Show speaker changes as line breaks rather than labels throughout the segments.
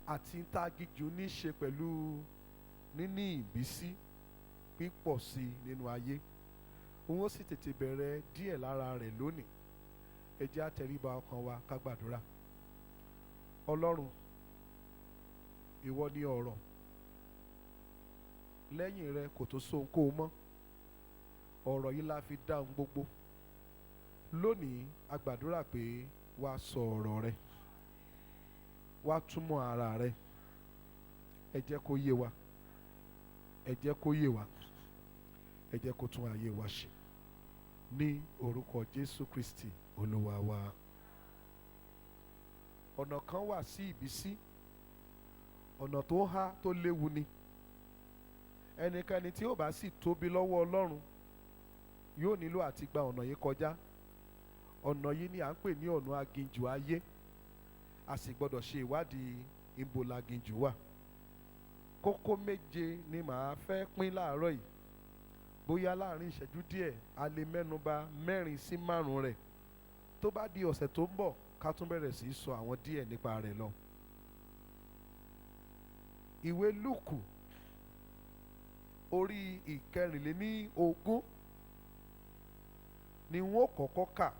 àti tá Aginju ní ṣe pẹ̀lú níní ìbísí pípọ̀ sí i nínú ayé. Òun ó sì tètè bẹ̀rẹ̀ díẹ̀ lára rẹ̀ lónìí. Ẹ jẹ́ á tẹríba ọkàn wa ká gbàdúrà. Ọlọ́run, ìwọ ni ọ̀rọ̀, lẹ́yìn rẹ kò tó sóhunkóhun mọ́. Ọ̀rọ̀ yìí la fi dá ohun gbogbo. Lónìí a gbàdúrà pé wá sọ ọ̀rọ̀ rẹ, wá túmọ̀ ara rẹ. Ẹ jẹ́ kó yé wa, ẹ jẹ́ kó yé wa, ẹ jẹ́ kó tún ayé wa ṣe. Ní orúkọ Jésù Kristi Olúwa wa. Ọ̀nà kan wà sí ìbísí, ọ̀nà tó há tó léwu ni. Ẹnikẹ́ni tí ó bá sì tóbi lọ́wọ́ Ọlọ́run yóò nílò àti gba ọ̀nà yìí kọjá. Ọ̀nà yìí ni à ń pè ní ọ̀nà aginjù ayé. A sì gbọ́dọ̀ ṣe ìwádìí ibo laginjù wà. Kókó méje ni màá fẹ́ pín láàárọ̀ yìí. Bóyá láàrin ìṣẹ́jú díẹ̀ a lè mẹ́nuba 4 sí 5 rẹ̀. Tó bá di ọ̀sẹ̀ tó ń bọ̀ ká tún bẹ̀rẹ̀ sí í sọ àwọn díẹ̀ nípa rẹ̀ lọ. Ìwé Lúùkù orí 24 ni wọ́n kọ́kọ́ kà.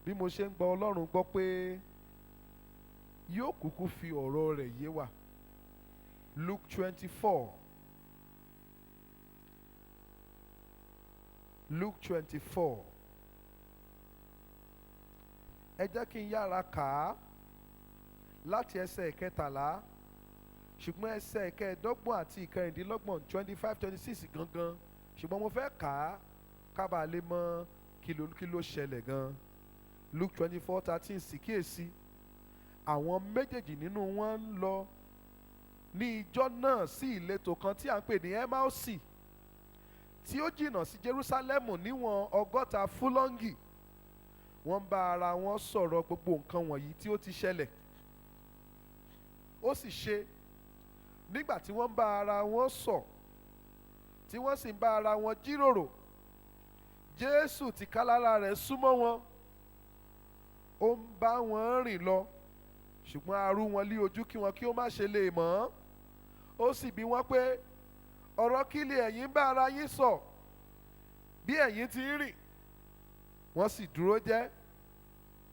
Bí mo ṣe ń gba Ọlọ́run gbọ́ pé yóò kúkú fi ọ̀rọ̀ rẹ̀ yé wa. Luke 24. Luke 24. Ẹ jẹ́ kí n yára kà á láti ẹsẹ̀ 13, ṣùgbọ́n ẹsẹ̀ 15 àti 16, 25, 26 gangan. Ṣùgbọ́n mo fẹ́ kà á ká bàa lè mọ kí ló ṣẹlẹ̀ gan. Luke 24:13 sì kíyèsí. Àwọn méjèèjì nínú wọn ń lọ ní ijọ́ náà sí ìletò kan tí à ń pè ní Emausi, tí ó jìnnà sí Jerúsálẹ́mù níwọ̀n 60 fúlọ́ǹgì. Wọ́n bá ara wọn sọ̀rọ̀ gbogbo nǹkan wọ̀nyí tí ó ti ṣẹlẹ̀. Ó sì ṣe nígbà tí wọ́n bá ara wọn sọ̀, tí wọ́n sì ń bá ara wọn jíròrò, Jésù tìkálára rẹ̀ súnmọ́ wọn. Ó ń bá wọn rìn lọ, ṣùgbọ́n a rú wọn lí ojú kí wọn kí ó má ṣe lè mọ̀. Ó sì bi wọ́n pé, ọ̀rọ̀ kí lè ẹ̀yin bá ara yín sọ bí ẹ̀yin ti ń rìn? Wọ́n sì dúró jẹ́,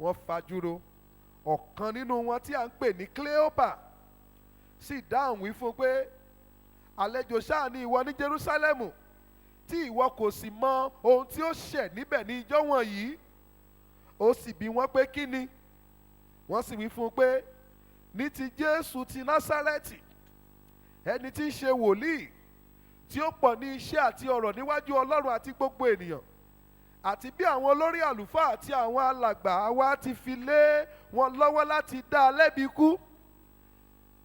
wọ́n fajúro. Ọ̀kan nínú wọn tí à ń pè ní Cleopa sì dáhùn wí fún pé, àlejò ṣáà ni ìwọ ní Jerúsálẹ́mù, tí ìwọ kò sì mọ ohun tí ó ṣẹ̀ níbẹ̀ ní ijọ́ wọ̀nyí. Ó sì bi wọ́n pé kí ni? Wọ́n sì wí fún un pé, ní ti Jésù ti Násárẹ́tì, ẹni tí ń ṣe wòlíì, tí ó pọ̀ ní iṣẹ́ àti ọ̀rọ̀ níwájú Ọlọ́run àti gbogbo ènìyàn, àti bí àwọn olórí àlùfáà àti àwọn alàgbà wa ti fi lé wọn lọ́wọ́ láti dá a lẹ́bi ikú,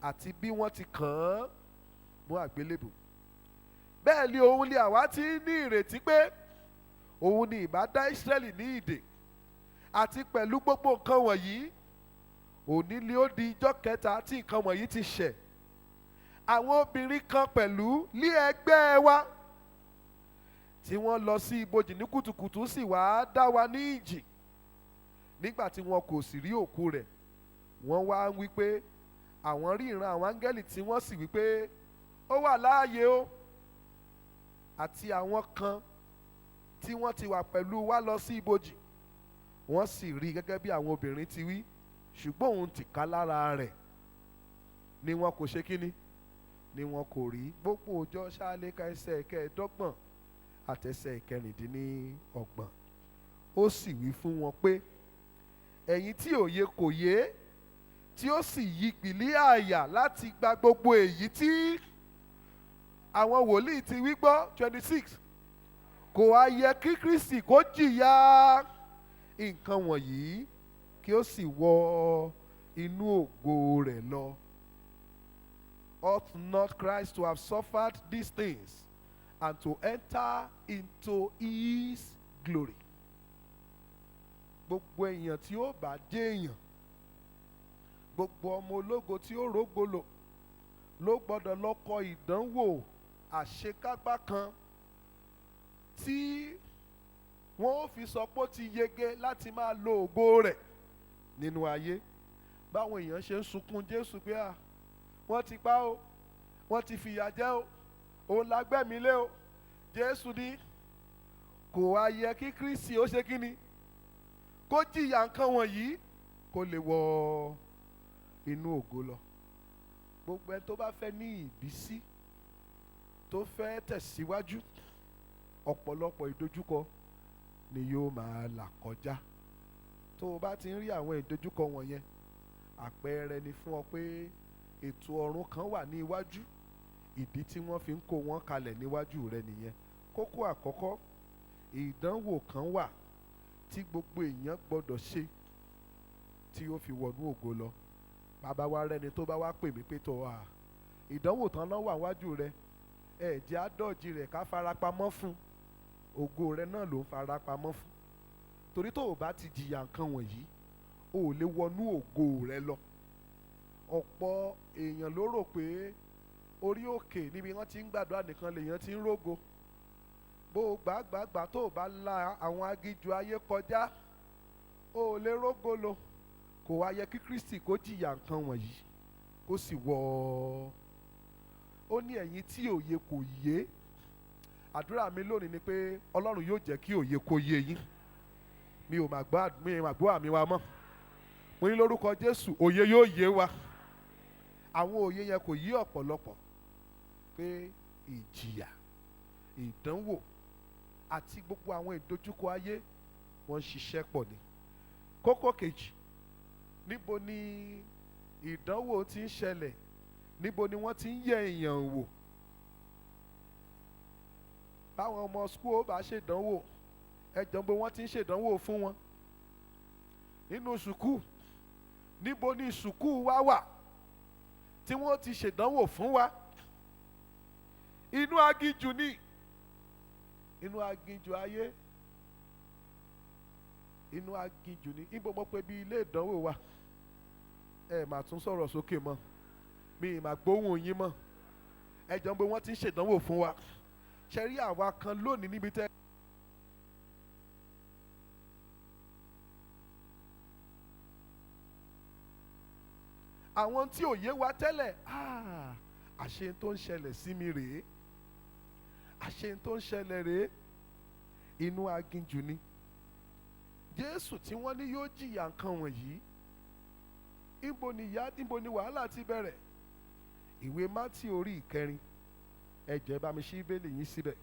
àti bí wọ́n ti kàn án mọ́ àgbélébù. Bẹ́ẹ̀ ni òun ni àwa ti ní ìrètí pé òun ni ìbá dá Ísírẹ́lì ní ìdè. Àti pẹ̀lú gbogbo nǹkan wọ̀nyí, òní ni ó di ijọ́ kẹta tí nǹkan wọ̀nyí ti ṣẹ̀. Àwọn obìnrin kan pẹ̀lú ní ẹgbẹ́ wa tí wọ́n lọ sí ibojì ní kùtùkùtù sì wá dá wa ní ìjì. Nígbà tí wọn kò sì rí òkú rẹ̀, wọ́n wá wí pé àwọn rí ìran àwọn áńgẹ́lì, tí wọ́n sì wí pé ó wà láàyè o. Àti àwọn kan tí wọ́n ti wà pẹ̀lú wa lọ sí ibojì, wọ́n sì rí gẹ́gẹ́ bí àwọn obìnrin ti wí, ṣùgbọ́n òun tìkálára rẹ̀ ni wọn kò ṣe kíni, ni wọn kò rí. Gbogbo ọjọ́ ṣáálẹ́ka ẹsẹ̀ 25 àtẹsẹ̀ 26. Ó sì wí fún wọn pé, ẹ̀yin tí òye kò yé, tí ó sì yí pìlí àyà láti gba gbogbo èyí tí àwọn wòlíì ti wí gbọ́. 26. Kò wá yẹ kí Kristi kó jìyà nǹkan wọ̀nyí kí ó sì wọ inú ògo rẹ̀ lọ. Ought not Christ to have suffered these things and to enter into his glory? Gbogbo èèyàn tí ó bá jẹ́ èèyàn, gbogbo ọmọ ológo tí ó rógolo ló gbọ́dọ̀ lọ kọ ìdánwò àṣekágbá kan tí wọ́n ó fi sọ pé ó ti yege láti máa lo ògo rẹ̀ nínú ayé. báwọn èèyàn ṣe ń sunkún Jésù pé wọ́n ti pa ó, wọ́n ti fìyà jẹ ó, òun la gbẹ̀mí lé ó. Jésù ní kò wá yẹ kí Kristi ó ṣe kíni, kó jìyà nǹkan wọ̀nyí kó lè wọ inú ògo lọ. Gbogbo ẹni tó bá fẹ́ ní ìbísí, tó fẹ́ tẹ̀síwájú, ọ̀pọ̀lọpọ̀ ìdojúkọ ni yóò máa là kọjá. Tó o bá ti ń rí àwọn ìdojúkọ wọ̀nyẹn, àpẹẹrẹ ni fún ọ pé ètò ọ̀run kan wà ní iwájú, ìdí tí wọ́n fi ń kó wọn kalẹ̀ níwájú rẹ nìyẹn. Kókó àkọ́kọ́, ìdánwò kan wà tí gbogbo èèyàn gbọ́dọ̀ ṣe tí ó fi wọnú ògo lọ. Bàbá wa rẹni tó bá wá pè mí pé tó ìdánwò tán náà wà wájú rẹ, ẹ̀jẹ̀ àdọ́jì rẹ̀ ká farapamọ́ fún, ògo rẹ náà ló ń farapamọ́ fún. Torí tó o bá ti jìyà nǹkan wọ̀nyí, o ò lè wọnú ògo rẹ lọ. Ọ̀pọ̀ èèyàn ló rò pé orí òkè níbi wọ́n ti ń gbàdúrà nìkan lèèyàn ti ń rógo. Bó o gbàgbàgbà tó o bá la àwọn aginjù ayé kọjá, o ò lè rógo lọ. Kò wá yẹ kí Kristi kó jìyà nǹkan wọ̀nyí kó sì wọ̀. Ó ní ẹ̀yin tí òye kò yé. Àdúrà mi lónìí ni pé Ọlọ́run yóò jẹ́ kí òye kó yé yín. Mi ò máa gbọ́ àmì wa mọ́. Mo ní lórúkọ Jésù, òye yóò yé wa. Àwọn òye yẹn kò yé ọ̀pọ̀lọpọ̀ pé ìjìyà, ìdánwò àti gbogbo àwọn ìdojúkọ ayé wọ́n ń ṣiṣẹ́ pọ̀ ni. Kókó kejì, níbo ni ìdánwò ti ń ṣẹlẹ̀? Níbo ni wọ́n ti ń yẹ èèyàn wò? Báwọn ọmọ skul bá ṣèdánwò, ẹjọ́ bó wọ́n ti ń ṣèdánwò fún wọn. Nínú sùkúù, níbo ni sùkúù wa wà tí wọ́n ti ṣèdánwò fún wa? Inú aginjù ni, inú aginjù ayé, inú aginjù ni. Níbo mọ̀ pé bí ilé ìdánwò wa, ẹ máa tún sọ̀rọ̀ sókè mọ́, mi ì máa gbóhùn yín mọ́. Ẹjọ́ bó wọ́n ti ń ṣèdánwò fún wa. Ṣé rí àwa kan lónìí níbi tẹ́ àwọn tí ò yé wa tẹ́lẹ̀, àṣẹ tó ń ṣẹlẹ̀ sí mi rèé, àṣẹ tó ń ṣẹlẹ̀ rèé. Inú aginjù ni. Jésù tí wọ́n ní yóò jìyà nǹkan wọ̀nyí, níbo ni wàhálà ti bẹ̀rẹ̀? Ìwé Mátì orí ìkẹrin, ẹ jẹ́ bá mi ṣí Bíbélì yín síbẹ̀.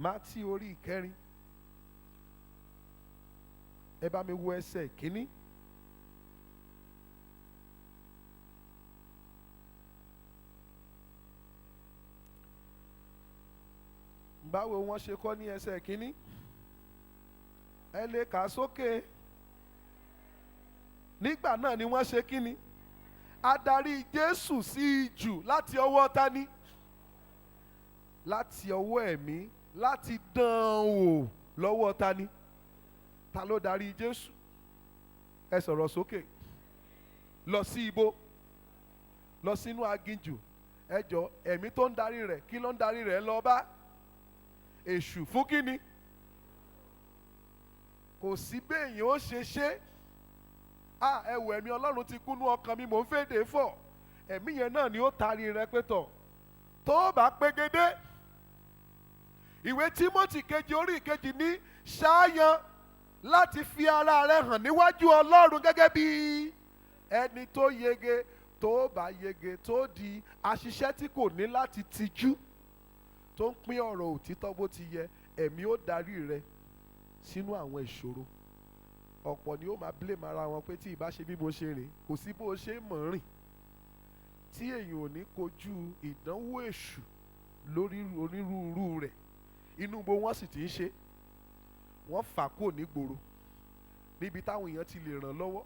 Mátì orí ìkẹrin, ẹ bá mi wo ẹsẹ̀ ìkíní. Báwo wọ́n ṣe kọ́ ní ẹsẹ̀ ìkíní? Ẹ lè kà sókè. Nígbà náà ni wọ́n ṣe kíni? Adarí Jésù sí ijù láti ọwọ́ tani? Láti ọwọ́ ẹ̀mí, láti dán wò lọ́wọ́ tani? Ta ló darí Jésù? Ẹ sọ̀rọ̀ sókè. Lọ sí ibo? Lọ sínú aginjù. Ẹ jọ, ẹ̀mí tó ń darí rẹ̀, kí ló ń darí rẹ̀ lọ bá? Èṣù. Fún kíni? Kò sí béèyàn ó ṣe ṣe. Ẹwọ ẹ̀mí Ọlọ́run ti kúnú ọkàn mi, mò ń fèdè fọ̀. Ẹ̀mí yẹn náà ni ó tarí rẹ pé tọ̀, tó bá pégedé. Ìwé Tímótì kejì orí ìkejì ní ṣááyan láti fi ara rẹ hàn níwájú Ọlọ́run gẹ́gẹ́ bí ẹni tó yege. Tó bá yege, tó di aṣiṣẹ́ tí kò ní láti tijú, tó ń pín ọ̀rọ̀ òtítọ́ bó ti yẹ, ẹ̀mí ó darí rẹ sínú àwọn ìṣòro. Ọ̀pọ̀ ni ó máa blame ara wọn pé tí ìbá ṣe bí mo ṣe rìn, kò sí bó ṣe mọ̀ rìn. Tí èèyàn ò ní kojú ìdánwò èṣù lórí onírúurú rẹ̀, inú bó wọ́n sì ti ń ṣe, wọ́n fà kúrò nígboro níbi táwọn èèyàn ti lè ràn lọ́wọ́,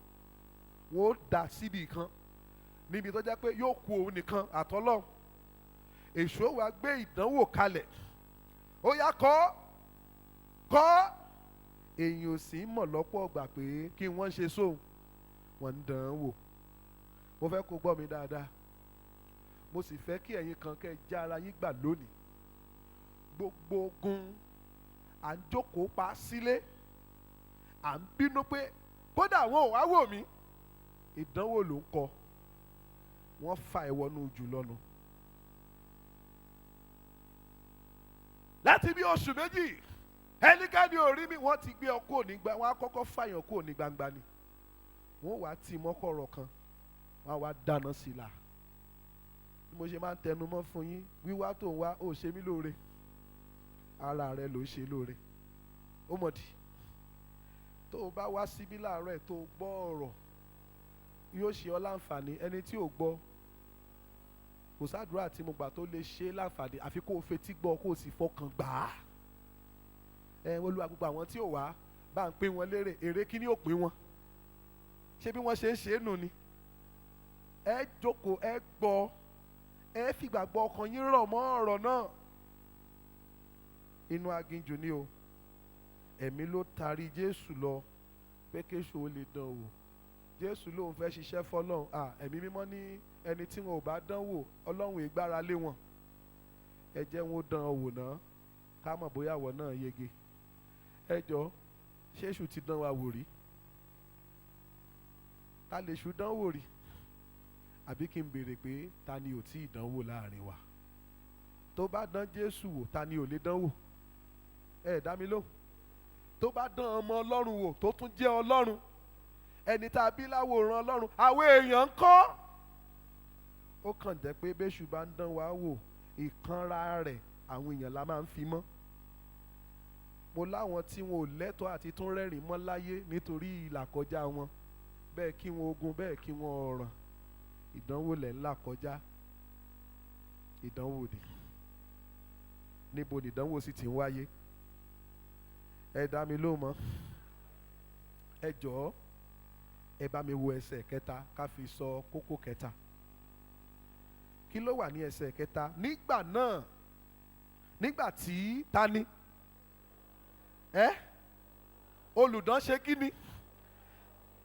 wọ́n ó dà síbi kan níbi tó jẹ́ pé yóò kú òun nìkan àtọ́lọ́hun. Èṣù ó wá gbé ìdánwò kalẹ̀, ó yá kọ́ èyàn ò sì mọ̀ lọ́pọ̀ ọgbà pé kí wọ́n ṣe sóhun, wọ́n ń dán wò. Mo fẹ́ kó gbọ́ mi dáadáa, mo sì fẹ́ kí ẹ̀yin kan kẹ́ já ara yín gbà lónìí. Gbogbo ogun à ń jókòó pa sílé, à ń bínú pé kódà wọn ò wá wò mí, ìdánwò ló ń kọ, wọ́n fà ẹ́ wọnú jù lọ́nu. Láti bí oṣù méjì ẹnikẹ́ni ò rí mi, wọ́n ti gbé ọ kúrò ní gbangba, wọ́n á kọ́kọ́ fàyàn kúrò ní gbangba ni, wọ́n wá tì mọ́kọ̀rọ̀ kan, wọ́n á wá dáná sí i la. Bí mo ṣe máa ń tẹnu mọ́ fún yín, wíwá tó ń wá ó ṣe mí lóore, ara rẹ ló ń ṣe lóore. Ó mọ̀ dì, tó o bá wá síbí láàárọ̀ ẹ̀ tó o gbọ́ ọ̀rọ̀ yóò ṣe ọ́ láǹfààní. Ẹni tí ò gbọ́, kò sádùúrà tí mo gbà tó lè ṣe láǹfààní àfi kó o fetí gbọ́ kó o sì fọkàn gbà á. Olúwa, gbogbo àwọn tí ò wá bá ń pín wọn lérè, èrè kí ni ó pín wọn? Ṣé bí wọ́n ṣe ń ṣe é nù ni? Ẹ jókòó, ẹ gbọ́, ẹ fìgbàgbọ́ ọkàn yín rọ̀ mọ́ ọ̀rọ̀ náà. Inú aginjù ni o, ẹ̀mí ló tarí Jésù lọ pé kéṣù ó lè dán wò. Jésù lòun fẹ́ ṣiṣẹ́ fọ́lọ́run. Ẹ̀mí mímọ́ ní ẹni tí wọn ò bá dán wò, Ọlọ́run ìgbára lé wọn. Ẹ jẹ́ wọn ó dán wò náà ká mọ̀ bóyá àwọn náà yege. Ẹ jọ, ṣé èṣù ti dán wa wò rí? Ta lè ṣù dán wò rí? Àbí kí n béèrè pé ta ni ò tí ì dán wò láàrin wa? Tó bá dán Jésù wò, ta ni ò lè dán wò? Ẹ dá mi lóhùn. Tó bá dán ọmọ Ọlọ́run wò tó tún jẹ́ Ọlọ́run, ẹni tá a bí láwòrán Ọlọ́run, àwọn èèyàn ń kọ́. Ó kàn jẹ́ pé bẹ́ṣù bá ń dán wa wò, ìkanra rẹ̀ àwọn èèyàn la máa ń fi mọ́. Mo láwọn tí wọn ò lẹ́tọ̀ọ́ àti tún rẹ́rìn mọ́ láyé nítorí ìlàkọjá wọn. Bẹ́ẹ̀ kí wọn ogun, bẹ́ẹ̀ kí wọn ọ̀ràn. Ìdánwò lẹ̀ ńlá kọjá. Ìdánwò ni. Níbo ni ìdánwò sì ti ń wáyé? Ẹ dá mi lóhùn mọ́. Ẹ jọ̀ọ́, ẹ bá mi wo ẹsẹ̀ kẹta ká fi sọ kókó kẹta. Kí ló wà ní ẹsẹ̀ kẹta? Nígbà náà, nígbà tí ta ni? Olùdán ṣe kí ni?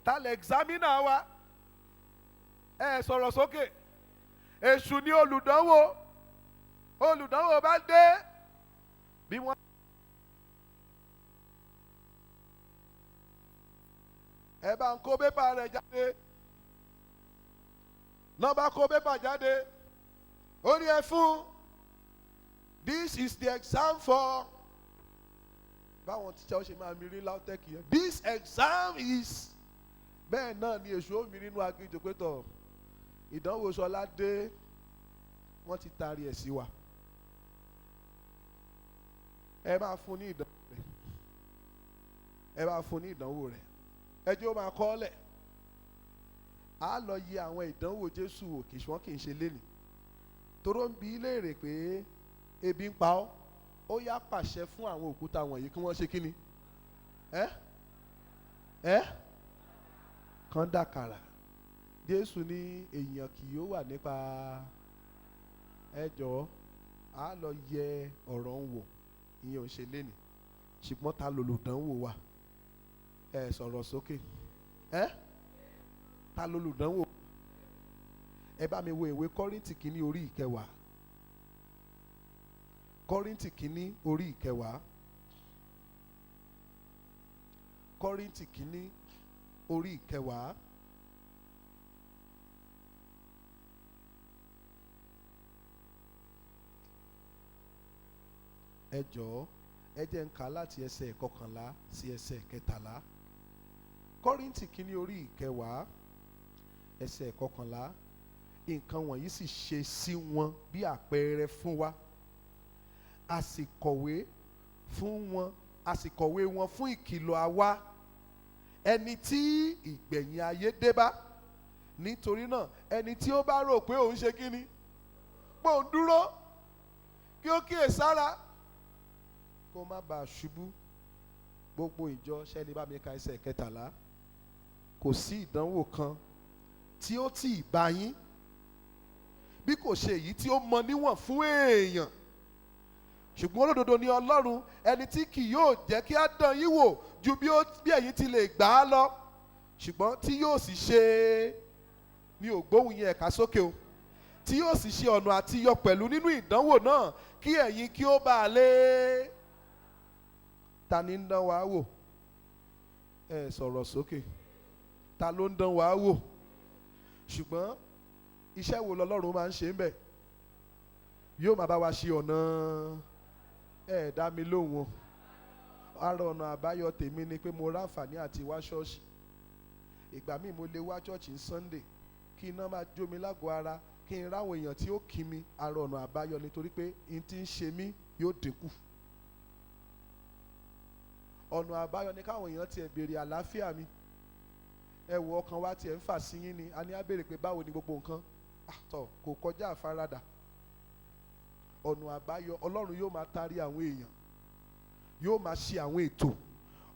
Ta lè examiner wa? Ẹ sọ̀rọ̀ sókè. Èṣù ni olùdánwò. Olùdánwò bá dé, bí wọ́n ẹ bá ń kó pépà rẹ̀ jáde. Náà bá kó pépà jáde, ó ní ẹ fún. This is the exam for. Báwọn tíṣà ó ṣe máa mi rí LAUTECH yẹn. This exam is. Bẹ́ẹ̀ náà ni èṣù ó mi nínú aginjù pé tọ̀, ìdánwò Ṣọlá dé, wọ́n ti taari ẹ̀ sí wa. Ẹ máa fún ní ìdánwò rẹ̀. Ẹ máa fún ní ìdánwò rẹ̀. Ẹ jẹ́ ó máa kọ́ ọ́lẹ̀. A lọ yẹ àwọn ìdánwò Jésù wò kì í ṣe lénìí. Toró ń bi léèrè pé ebi ń pa ọ́, ó yá pàṣẹ fún àwọn òkúta wọ̀nyí kí wọ́n ṣe kí ni? Kán dàkàrà. Jésù ní èèyàn kì yóò wà nípa. Ẹ jọ̀ọ́, a lọ yẹ ọ̀rọ̀ ń wò, ìyẹn ò ṣe lénìí. Ṣùgbọ́n ta lolùdánwò wa? Ẹ sọ̀rọ̀ sókè. Ta lolùdánwò? Ẹ bá mi wo ìwé Kọ́ríńtì kìíní orí ìkẹwàá. Kọ́ríńtì kìíní orí ìkẹwàá. Kọ́ríńtì kìíní orí ìkẹwàá. Ẹ jọ̀ọ́, ẹ jẹ́ n kà láti ẹsẹ̀ kọkànlá sí ẹsẹ̀ kẹtàlá. Kọ́ríńtì kìíní orí ìkẹwàá ẹsẹ̀ kọkànlá. Nǹkan wọ̀nyí sì ṣe sí wọn bí àpẹẹrẹ fún wa. A sì kọ̀wé wọn fún ìkìlọ̀ àwa, ẹni tí ìgbẹ̀yìn ayé dé bá. Nítorí náà, ẹni tí ó bá rò pé òun ṣe kí ni? Pé òun dúró, kí ó kíyèsára kó má bàa ṣubú. Gbogbo ìjọ ṣẹ́ni bá mi ka ẹsẹ̀ kẹtàlá. Kò sí ìdánwò kan tí ó tì í bá yín bí kò ṣe èyí tí ó mọ níwọ̀n fún èèyàn. Ṣùgbọ́n olódodo ni Ọlọ́run, ẹni tí kì yóò jẹ́ kí á dán yín wò ju bí ẹ̀yin ti lè gbà á lọ, ṣùgbọ́n tí yóò sì ṣe, mi ò gbóhùn yẹn ẹ̀ka sókè o, tí yóò sì ṣe ọ̀nà àtiyọ pẹ̀lú nínú ìdánwò náà, kí ẹ̀yin kí ó bá lè. Ta ni ń dán wa wò? Ẹ sọ̀rọ̀ sókè. Ta ló ń dán wa wò? ṣùgbọ́n iṣẹ́ wo lọ́lọ́run máa ń ṣe ń bẹ̀? Yóò máa bá wa ṣe ọ̀nà dá mi lóhùn o. Ara ọ̀nà àbáyọ tèmi ni pé mo ráǹfààní àti wá ṣọ́ọ̀ṣì. Ìgbà míì mo lè wá ṣọ́ọ̀ṣì ní Sunday kí iná máa jó mi lágọ̀ọ́ ara, kí n ráwọn èèyàn tí ó kí mi. Ara ọ̀nà àbáyọ nítorí pé n tí ń ṣe mí yóò dínkù. Ọ̀nà àbáyọ ni káwọn èèyàn tiẹ̀ béèrè àlàáfíà mi. Ẹ wo ọkàn wa tiẹ̀ ń fà sí yín ni, a ní á béèrè pé báwo ni gbogbo nǹkan. Àtọ̀ kò kọjá àfaradà. Ọ̀nà àbáyọ, Ọlọ́run yóò máa tarí àwọn èèyàn, yóò máa ṣe àwọn ètò,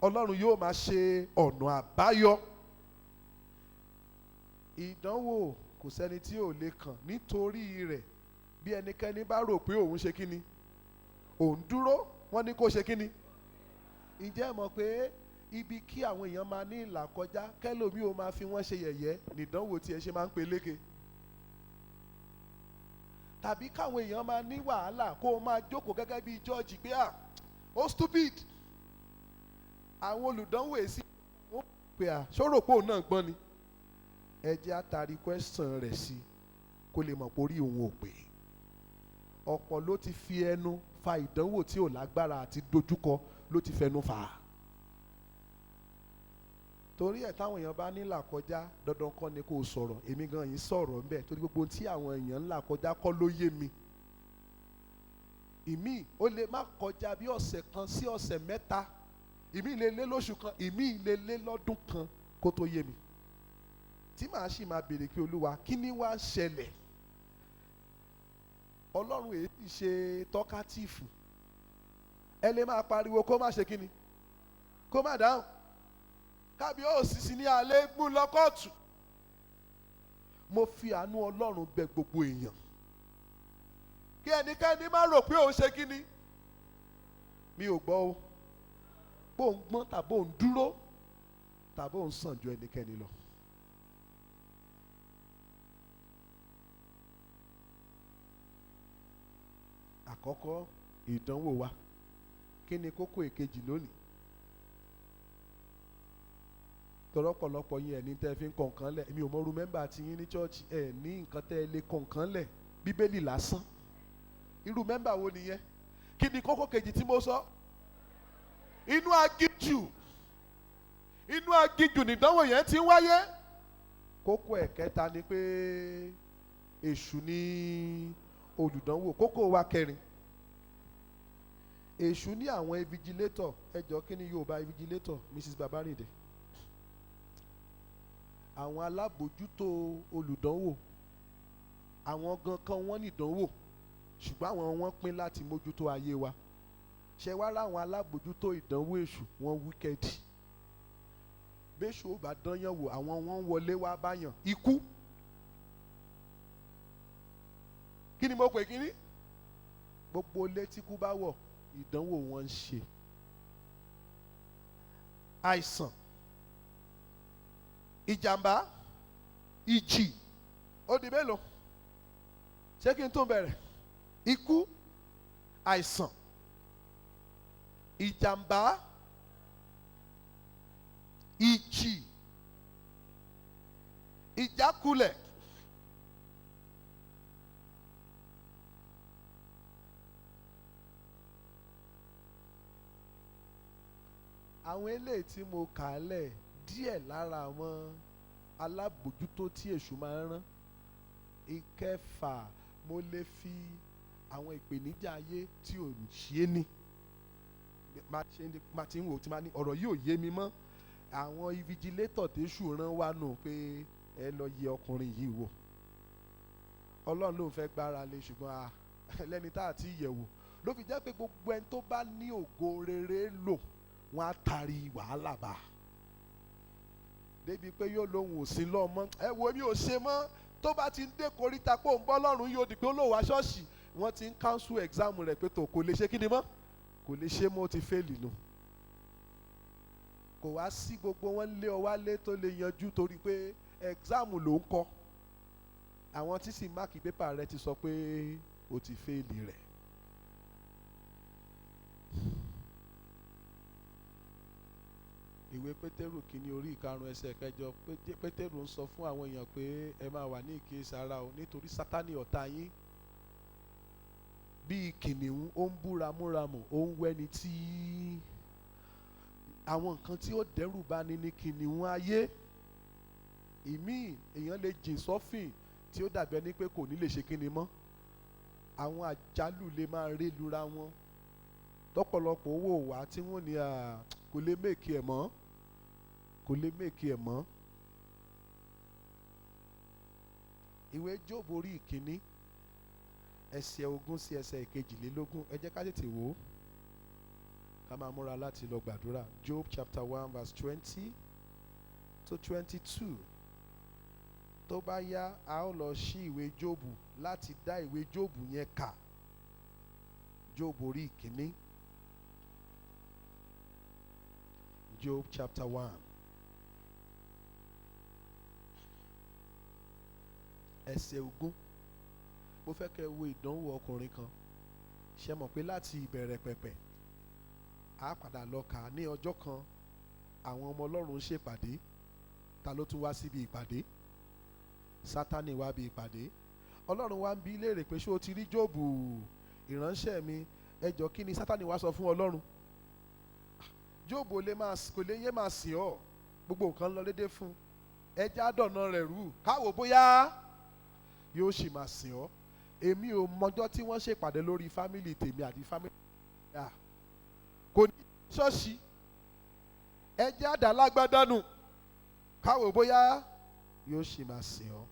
Ọlọ́run yóò máa ṣe ọ̀nà àbáyọ. Ìdánwò kò sẹ́ni tí ò lè kàn, nítorí rẹ̀ bí ẹnikẹ́ni bá rò pé òun ṣe kíni, òun dúró, wọ́n ní kó ṣe kíni. Ǹjẹ́ ẹ mọ̀ pé ibi kí àwọn èèyàn máa ní ìlà kọjá kẹ́lòmí ò máa fi wọ́n ṣe yẹ̀yẹ́ nìdánwò tí ẹ ṣe máa ń peléke. Tàbí káwọn èèyàn máa ní wàhálà kó o máa jókòó gẹ́gẹ́ bí jọ́ọ̀jì pé ó stupid. Àwọn olùdánwò èsì wọ́n pè ṣọ́rò pé òun náà gbọ́n ni. Ẹ jẹ́ àtàrí question rẹ̀ sí kó lè mọ̀ pé orí òun ò pé. Ọ̀pọ̀ ló ti fi ẹnu fa ìdánwò tí ò lágbára àti dojúkọ ló ti fẹnu fà á. Torí ẹ̀ táwọn èèyàn bá ní là kọjá dandan kọ́ ni kó sọ̀rọ̀. Èmi gan yìí sọ̀rọ̀ ńbẹ̀ torí gbogbo tí àwọn èèyàn ń là kọjá kọ́ ló yé mi. Ìmí ó lè má kọjá bí ọ̀sẹ̀ kan sí ọ̀sẹ̀ mẹ́ta, ìmí lè lé lóṣù kan, ìmí lè lé lọ́dún kan kó tó yé mi. Tí màá sì máa béèrè pé Olúwa kí ni wá ṣẹlẹ̀? Ọlọ́run èyí ti ṣe tọ́kátìfù. Ẹ lè máa pariwo kó má ṣe kíni, kó má dáhùn. Kábíyèsí sí ní alẹ́ mú lọ kóòtù. Mo fi àánú Ọlọ́run bẹ̀ gbogbo èèyàn. Kí ẹnikẹ́ni má rò pé òun ṣe kíni. Mi ò gbọ́ o. Bó ń gbọ́n tàbí òun dúró tàbí òun sàn ju ẹnikẹ́ni lọ. Àkọ́kọ́ ìdánwò wa. Kí ni kókó èkejì lónìí? Tọ́lọ́pọ̀lọpọ̀ yín ẹ̀ ní tẹ́ fi ń kọ nǹkan lẹ̀. Èmi ò mọ̀rú mẹ́mbà tí yín ní chọ́ọ̀chì ẹ̀ ní nǹkan tẹ́ ẹ lè kọ nǹkan lẹ̀. Bíbélì lásán. Irú mẹ́mbà wo nìyẹn? Kí ni kókó kejì tí mo sọ? Inú aginjù. Inú aginjù nìdánwò yẹn ti ń wáyé. Kókó ẹ̀kẹta ni pé èṣù ni olùdánwò. Kókó wa kẹrin. Èṣù ní àwọn invigilator. Ẹ jọ kí ni Yorùbá invigilator, Mrs. Babarinde? Àwọn alábòjútó olùdánwò. Àwọn gan kan wọ́n ní ìdánwò ṣùgbọ́n àwọn wọ́n pín láti mójútó ayé wa. Ṣé wá láwọn alábòjútó ìdánwò èṣù wọ́n wíkẹ́dì. Béṣù ò bá dányàn wò àwọn wọ́n wọlé wá báyàn. Ikú. Kí ni mo pè kíní? Gbogbo létí kú bá wọ̀ ìdánwò wọn ń ṣe. Àìsàn, ìjàmbá, ìjì, ó di mélòó? Ṣé kí n tún bẹ̀rẹ̀? Ikú, àìsàn, ìjàmbá, ìjì, ìjákulẹ̀, àwọn eléyìí tí mo kà á lẹ̀ díẹ̀ lára àwọn alábòjútó tí èṣù máa ń rán. Ìkẹfà, mo lè fi àwọn ìpèníjà ayé tí ò ṣe é ní. Má ti ń wò tí máa ní ọ̀rọ̀ yìí ò yé mi mọ́. Àwọn invigilator téṣù rán wá nù pé ẹ lọ yẹ ọkùnrin yìí wò. Ọlọ́run ló ń fẹ́ gbára lé ṣùgbọ́n lẹ́ni tá àti ìyẹ̀wò ló fi jẹ́ pé gbogbo ẹni tó bá ní ògo rere lò wọ́n á tari wàhálà bá. Débi pé yóò lóhùn òsín lọ́mọ. Ẹ wo mi ò ṣe mọ́. Tó bá ti ń dé koríta pé òun bọ́ lọ́rùn yóò di pé ó lò wá ṣọ́ọ̀ṣì. Wọ́n ti ń cancel exam rẹ̀ pé tó kò lè ṣe kíni mọ́. Kò lè ṣe mọ́, ó ti fẹ́ẹ̀lì nù. Kò wá sí gbogbo wọn lé ọ wálé tó lè yanjú torí pé exam ló ń kọ́. Àwọn tí sì máàkì pépà rẹ ti sọ pé ó ti fẹ́ẹ̀lì rẹ̀. ìwé pétérù kìíní orí ìkarùn ẹsẹ̀ kẹjọ, pétérù ń sọ fún àwọn èèyàn pé ẹ máa wà ní ìkíyèsára o, nítorí sátánì ọ̀tá yín bíi kìnìún ó ń bú ramúramù, ó ń wẹ́ni tí àwọn nǹkan tí ó dẹ́rù bá ní kìnìún ayé. Ìmíì èèyàn lè jìn sọ́fìn tí ó dàbí ẹni pé kò ní lè ṣe kíni mọ́. Àwọn àjálù lè máa ré lura wọn, tọ́pọ̀lọpọ̀ owó wá tí wọ́n ní kò lè méèkì ẹ̀ mọ́, kò lè méèkì ẹ̀ mọ́. Ìwé Jóòbù orí ìkíní ẹsẹ̀ 20 sí ẹsẹ̀ 22, ẹ jẹ́ ká tètè wò ó ká máa múra láti lọ gbàdúrà. Job chapter 1 verse 20 to 22. Tó bá yá a ó lọ ṣí ìwé Jóòbù láti dá ìwé Jóòbù yẹn kà. Jóòbù orí ìkíní, Job chapter 1 ẹsẹ̀ 20. Mo fẹ́ kẹ́ wo ìdánwò ọkùnrin kan. Ṣé mọ̀ pé láti ìbẹ̀rẹ̀ pẹ̀pẹ̀ a padà lọ kà ní ọjọ́ kan àwọn ọmọ Ọlọ́run ṣèpàdé. Ta ló tún wá síbi ìpàdé? Sátánì wá bí ìpàdé. Ọlọ́run wá ń bi léèrè pé ṣé o ti rí Jóòbù ìránṣẹ́ mi? Ẹ jọ kí ni Sátánì wá sọ fún Ọlọ́run? Jóòbù kò lè yé máa sìn ọ́, gbogbo nǹkan lọ déédéé fún, ẹja dọ̀nà rẹ̀ rú, káwò bóyá yóò sì máa sìn ọ́. Èmi ò mọjọ́ tí wọ́n ṣèpàdé lórí fámìlì tèmi àti fámìlì kò ní ṣọ́ọ̀ṣì, ẹja àdàlágbádánù, káwò bóyá yóò sì máa sìn ọ́.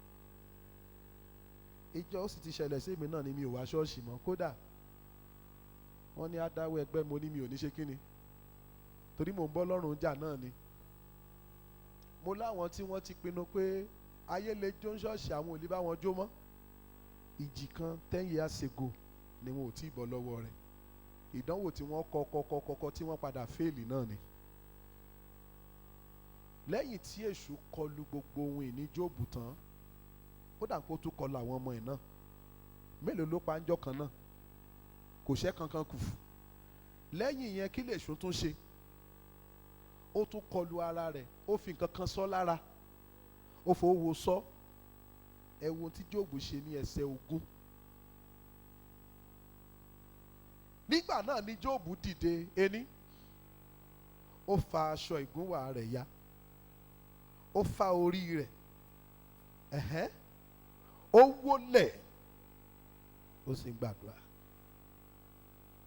Ìjọ ó sì ti ṣẹlẹ̀ sí mi náà ni mi ò wá ṣọ́ọ̀ṣì mọ́, kódà wọ́n ní adáwọ̀ ẹgbẹ́, mo ní mi ò ní ṣe kíni, torí mò ń bọ́ lọ́rùn jà náà ni. Mo láwọn tí wọ́n ti pinnu pé ayé lè jó ṣọ́ọ̀ṣì, àwọn ò lè bá wọn jó mọ́. Ìjì kan 10 years ago ni wọn ò tí ì bọ́ lọ́wọ́ rẹ̀. Ìdánwò tí wọ́n kọ́kọ́ tí wọ́n padà fèèlì náà ni. Lẹ́yìn tí èṣù kọlu gbogbo ohun ìní Jóòbù tán, ó dà kó tún kọlu àwọn ọmọ ẹ̀ náà. Mélòó ló pa ńjọ́ kan náà? Kò ṣẹ́ kankan kù. Lẹ́yìn yẹn kí lèṣù tún ṣe? Ó tún kọlu ara rẹ̀, ó fi nǹkan kan sọ lára, ó fowó sọ. Ẹ wo ohun tí Jóòbù ṣe ní ẹsẹ̀ 20. Nígbà náà ni Jóòbù dìde ení, ó fa aṣọ ìgúnwà rẹ̀ ya, ó fa orí rẹ̀, ó wólẹ̀, ó sì ń gbàdúrà.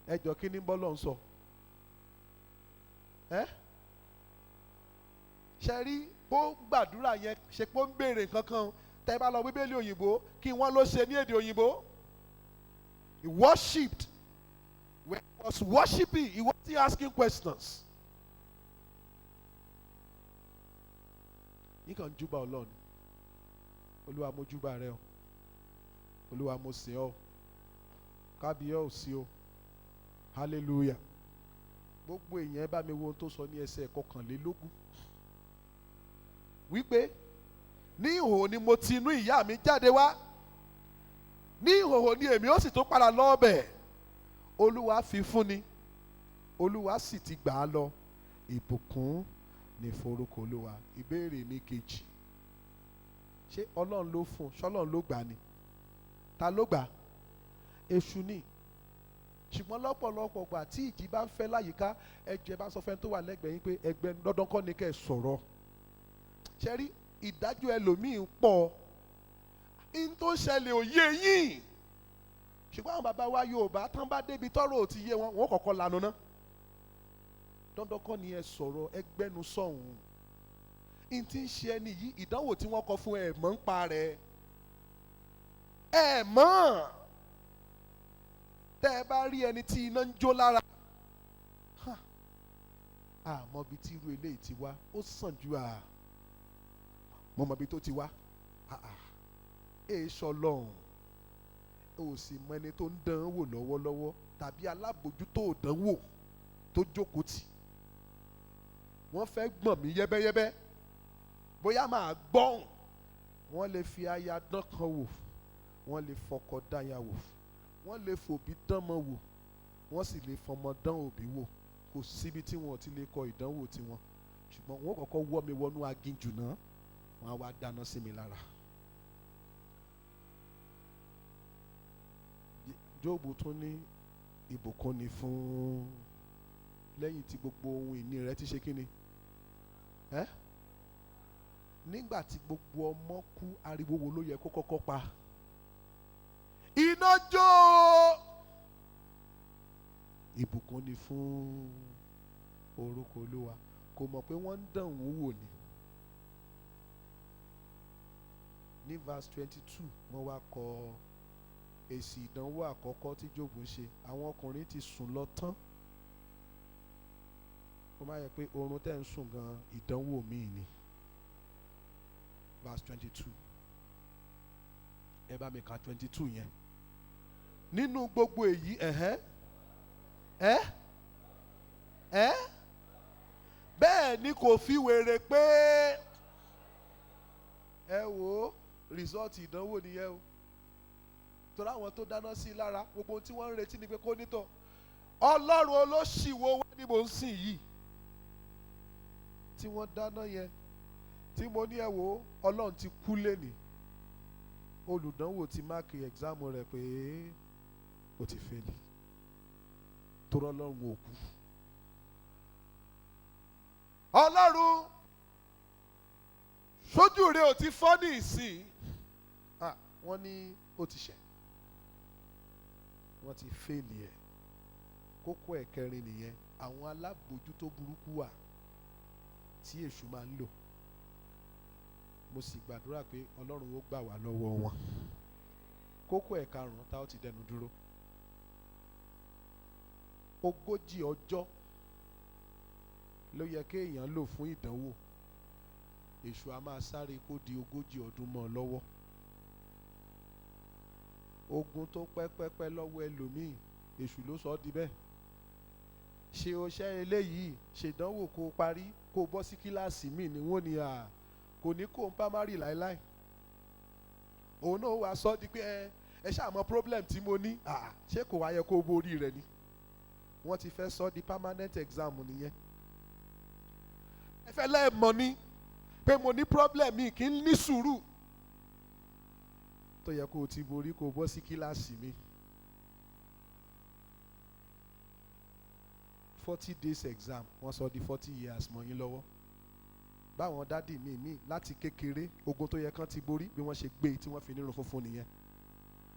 Ẹ jọ kí ni bọ́lọ̀ ń sọ? Ṣe rí bó gbàdúrà yẹn ṣe pé ó ń béèrè nǹkan kan. Tẹ́ bá lọ Bíbélì òyìnbó kí wọ́n ló ṣe ní èdè òyìnbó. He worshipped. When he was worshiping, he wasn't asking questions. Yín kàn ń júbà Ọlọ́run. Olúwa mo júbà rẹ o. Olúwa mo sìn ọ́. Kábíyọ̀ ò sí o. Hallelujah. Gbogbo èèyàn bá mi wo ohun tó sọ ní ẹsẹ̀ 21. Wípé ní ìhòhò ni mo ti inú ìyá mi jáde wá, ní ìhòhò ni èmi ó sì tún padà lọ ọbẹ̀. Olúwa fi fún ni, Olúwa sì ti gbà á lọ. Ìbùkún ní forúkọ Olúwa. Ìbéèrè mi kejì, ṣé Ọlọ́run ló fún, ṣọ́lọ́run ló gbà ni? Ta ló gbà? Èṣù ni. Ṣùgbọ́n lọ́pọ̀lọpọ̀ gbà tí ìjì bá ń fẹ́ láyìíká, ẹjọ́ ẹ bá sọ fẹ́ni tó wà lẹ́gbẹ̀ẹ́ yín pé ẹgbẹ́ dandan kọ́ ni kẹ́ ẹ sọ̀rọ̀. Ṣé rí ìdájọ́ ẹlòmíì ń pọ̀, in tó ṣẹlẹ̀ ò yé yín. Ṣùgbọ́n àwọn bàbá wa Yorùbá tán bá débi tọ́rọ̀ ò ti yé wọn, wọ́n kọ́kọ́ lanu ná. Dandan kọ́ ni ẹ sọ̀rọ̀, ẹgbẹ́nu sọ̀hún. In tí ń ṣe ẹni yìí, ìdánwò tí wọ́n kọ fún ẹ mọ̀ ń pa rẹ̀. Ẹ mọ̀. Tẹ́ ẹ bá rí ẹni tí iná ń jó lára, àmọ́ bí tí irú eléyìí ti wá, ó sàn ju mo mọ̀ bí tó ti wá. Èso Ọlọ́run ó sì mọ ẹni tó ń dán wò lọ́wọ́lọ́wọ́ tàbí alábòjútó ìdánwò tó jókòó tì. Wọ́n fẹ́ gbọ̀n mí yẹ́bẹ́yẹ́bẹ́, bóyá máa gbọ́n. Wọ́n lè fi aya dán kan wò, wọ́n lè fọkọ dáya wò, wọ́n lè fòbí dánmọ wò, wọ́n sì lè fọmọ dán òbí wò. Kò síbi tí wọn ò ti lè kọ ìdánwò tiwọn. ṣùgbọ́n wọ́n kọ́kọ́ wọ́ mi wọnú aginjù náà, wọ́n á wá dáná sí mi lára. Jóòbù tún ní ìbùkún ni fún lẹ́yìn tí gbogbo ohun ìní rẹ̀ ti ṣe kíni, nígbà tí gbogbo ọmọ kú, ariwo wo ló yẹ kó kọ́kọ́ pa? Iná jó. Ìbùkún ni fún orúkọ Olúwa. Kò mọ̀ pé wọ́n ń dán òun wò ni. Ní verse 22 wọ́n wá kọ èsì ìdánwò àkọ́kọ́ tí Jóòbù ń ṣe. Àwọn ọkùnrin ti sùn lọ tán. Ó máa yẹ pé oorun tẹ́ ń sùn gan ìdánwò míì ni. Verse 22. Ẹ bá mi ka 22 yẹn. Nínú gbogbo èyí bẹ́ẹ̀ ni kò fi wèrè pé ẹ wò ó rìsọ́ọ̀tì ìdánwò nìyẹn o. Torí àwọn tó dáná sí i lára, gbogbo ohun tí wọ́n ń retí ni pé kó nítọ̀ Ọlọ́run olóṣìwò wá ní mò ń sìn yìí. Tí wọ́n dáná yẹn, tí mo ní ẹ wò ó, Ọlọ́run ti kú lénìí. Olùdánwò ti máàkì ẹ̀gzámù rẹ̀ pé ó ti fẹ́lì. Torí Ọlọ́run ò kú. Ọlọ́run sójú rẹ̀ ò ti fọ́ ní ìsìn. Wọ́n ní ó ti ṣẹ̀. Wọ́n ti fẹ́lì ẹ̀. Kókó ẹ̀kẹrin nìyẹn. Àwọn alábòójútó burúkú wà tí èṣù máa ń lò. Mo sì gbàdúrà pé Ọlọ́run ó gbà wá lọ́wọ́ wọn. Kókó ẹ̀karùn-ún tá ó ti dẹnu dúró. 40 ọjọ́ ló yẹ kí èèyàn lò fún ìdánwò. Èṣù a máa sáré kó di 40 ọdún mọ́ ọ lọ́wọ́. Ogun tó pẹ́pẹ́pẹ́ lọ́wọ́ ẹlòmíì, èṣù ló sọ ọ́ di bẹ́ẹ̀. Ṣe o ṣẹ́ eléyìí, ṣèdánwò kó parí, kó bọ́ sí kíláàsì míì ni wọ́n ní kò ní kó ń pámárì láéláé. Òun náà wàá sọ di pé ẹ ṣáà mọ problem tí mo ní. Ṣé kò wá yẹ kó borí rẹ̀ ni? Wọ́n ti fẹ́ sọ di permanent exam nìyẹn. Ẹ fẹ́ lẹ́ẹ̀mọ̀ ni pé mo ní problem mi kì í ní sùúrù. Tó yẹ kó o ti borí kó o bọ́ sí kíláàsì mi. 40 days exam wọ́n sọ di 40 years mọ́ yín lọ́wọ́. Báwọn dádì mi láti kékeré ogun tó yẹ kán ti borí bí wọ́n ṣe gbé tí wọ́n fi nírun funfun nìyẹn.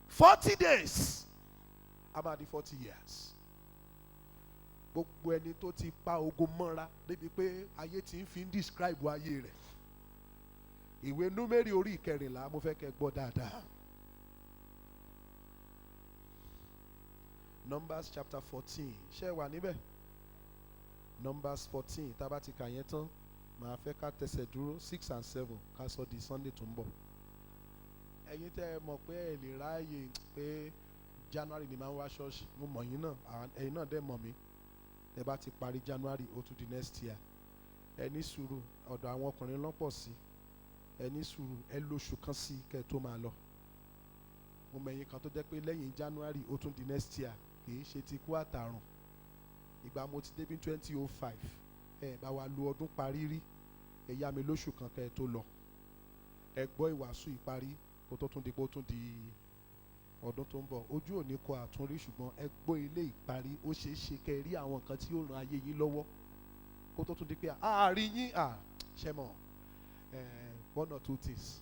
40 days a máa di 40 years. Gbogbo ẹni tó ti pa ogun mọ́ra débi pé ayé ti ń fi ń describe ayé rẹ̀. Ìwé Númérì orí 14 mo fẹ́ kẹ́ gbọ́ dáadáa. Numbers chapter 14 ṣé wà níbẹ̀? Numbers 14 tá bá ti kà yẹn tán màá fẹ́ ká tẹsẹ̀ dúró 6 and 7 ká sọ di Sunday tó ń bọ̀. Ẹ̀yin tẹ́ ẹ mọ̀ pé ẹ lè ráàyè pé January ni máa ń wá ṣọ́ọ̀ṣì, mo mọ̀ yín náà, ẹ̀yin náà dẹ̀ mọ̀ mí. Ẹ bá ti parí January ó tún di next year. Ẹ ní sùúrù, ọ̀dọ̀ àwọn ọkùnrin lọ́pọ̀ sí. Ẹ ní sùúrù, ẹ lóṣù kan sí kẹ́ tó máa lọ. Mo mọ̀ ẹ̀yin kan tó jẹ́ pé lẹ́yìn January ó tún di next year, kì í ṣe ti kú àtàrùn. Ìgbà mo ti débi 2005 ẹ bá wa lu ọdún parí rí, ẹ yá mi lóṣù kan kẹ́ tó lọ. Ẹ gbọ́ ìwàásù ìparí kó tó tún di pé ó tún di ọdún tó ń bọ̀. Ojú ò ní kọ àtúnrí ṣùgbọ́n ẹ gbọ́ ilé ìparí, ó ṣeé ṣe kẹ́ rí àwọn nǹkan tí ó ran ayé yín lọ́wọ́ kó tó tún di pé àárín yín ṣe mọ̀ 1 or 2 things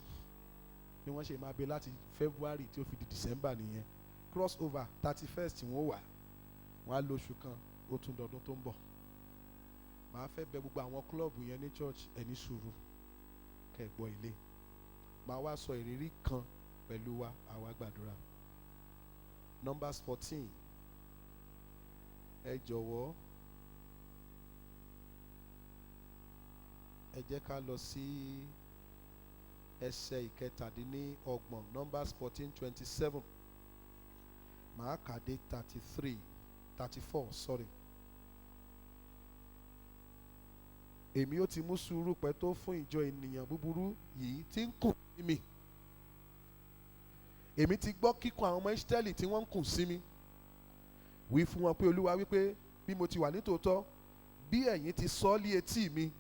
ni wọ́n ṣe máa bẹ láti February tí ó fi di December nìyẹn. Cross over 31st wọ́n wà, wọ́n á lóṣù kan ó tún dọ̀dún tó ń bọ̀. Màá fẹ́ bẹ gbogbo àwọn klọ́ọ̀bù yẹn ní church ẹ ní sùúrù kẹ́ gbọ́ ilé. Màá wá sọ ìrírí kan pẹ̀lú wa, àwa gbàdúrà. Numbers 14 ẹ jọ̀wọ́ ẹ jẹ́ ká lọ sí ẹsẹ̀ ìkẹtàdínlọ́gbọ̀n. Numbers 14:27 màá kà dé 34 sorry. Èmi ó ti mú sùúrù pẹ́ tó fún ìjọ ènìyàn búburú yìí tí ń kùn sí mi. Èmi ti gbọ́ kíkùn àwọn ọmọ Ísírẹ́lì tí wọ́n ń kùn sí mi. Wí fún wọn pé Olúwa wípé bí mo ti wà nítòótọ́, bí ẹ̀yin ti sọ lé etí mi,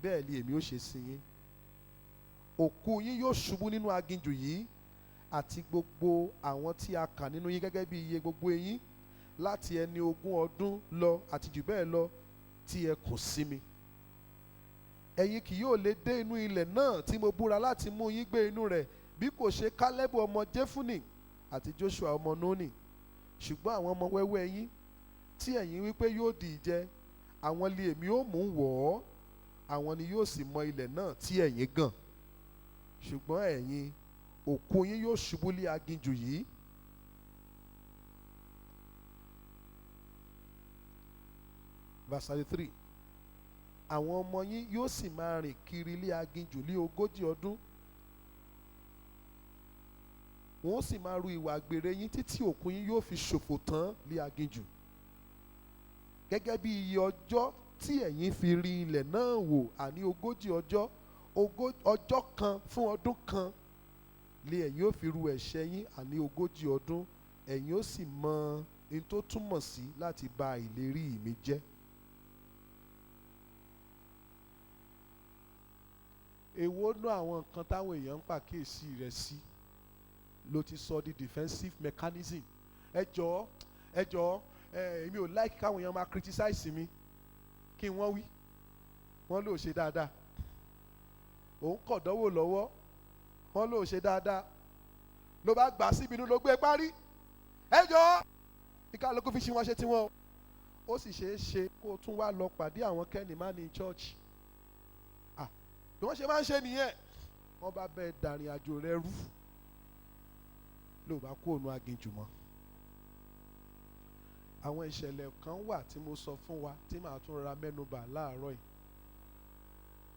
bẹ́ẹ̀ ni èmi ó ṣe sí yín. Òkú yín yóò ṣubú nínú aginjù yìí, àti gbogbo àwọn tí a kà nínú yín gẹ́gẹ́ bí iye gbogbo yín, láti ẹni 20 ọdún lọ àti jù bẹ́ẹ̀ lọ, tí ẹ kò sí mi. Ẹ̀yin kì yóò lè dé inú ilẹ̀ náà tí mo búra láti mú yín gbé inú rẹ̀, bí kò ṣe Kálẹ́bù ọmọ Jẹ́fúnì àti Jóṣúà ọmọ Núnì. Ṣùgbọ́n àwọn ọmọ wẹ́wẹ́ yín tí ẹ̀yin wípé yóò di ìjẹ, àwọn lé èmi ó mú wọ̀ ọ́, àwọn ni yóò sì mọ ilẹ̀ náà tí ẹ̀yin gàn. Ṣùgbọ́n ẹ̀yin, òkú yín yóò ṣubú lé aginjù yìí. Verse 33. Àwọn ọmọ yín yóò sì máa rìn kiri lé aginjù lé 40 ọdún. Wọ́n sì máa ru ìwà àgbèrè yín títí òkú yín yóò fi ṣòfò tán lé aginjù. Gẹ́gẹ́ bí iye ọjọ́ tí ẹ̀yin fi rí ilẹ̀ náà wò, àní 40 ọjọ́, ọjọ́ kan fún ọdún kan lé ẹ̀yin ó fi ru ẹ̀ṣẹ̀ yín, àní 40 ọdún. Ẹ̀yin ó sì mọ ohun tó túmọ̀ sí láti bà ìlérí mi jẹ́. Èwo nú àwọn nǹkan táwọn èèyàn ń pàkíyèsí rẹ̀ sí ló ti sọ di defensive mechanism? Ẹ jọ̀ọ́ èmi ò like káwọn èèyàn máa criticize mi. Kí wọ́n wí? Wọ́n ló ṣe dáadáa. Òun kọ̀ dánwò lọ́wọ́, wọ́n ló ṣe dáadáa. Ló bá gbà síbi inú ló gbé parí. Ẹ jọ̀ọ́ ìkálukú fi ṣe wọ́n ṣe tiwọn. Ó sì ṣeé ṣe kó o tún wá lọ pàdé àwọn kẹ́ni má ní church. Bí wọ́n ṣe máa ń ṣe nìyẹn. Wọ́n bá bẹ́ẹ̀ dàrin àjò rẹ rú, ló bá kó ònú aginjù mọ́. Àwọn ìṣẹ̀lẹ̀ kan wà tí mo sọ fún wa tí màá tún ra mẹ́nubà láàárọ̀ yìí,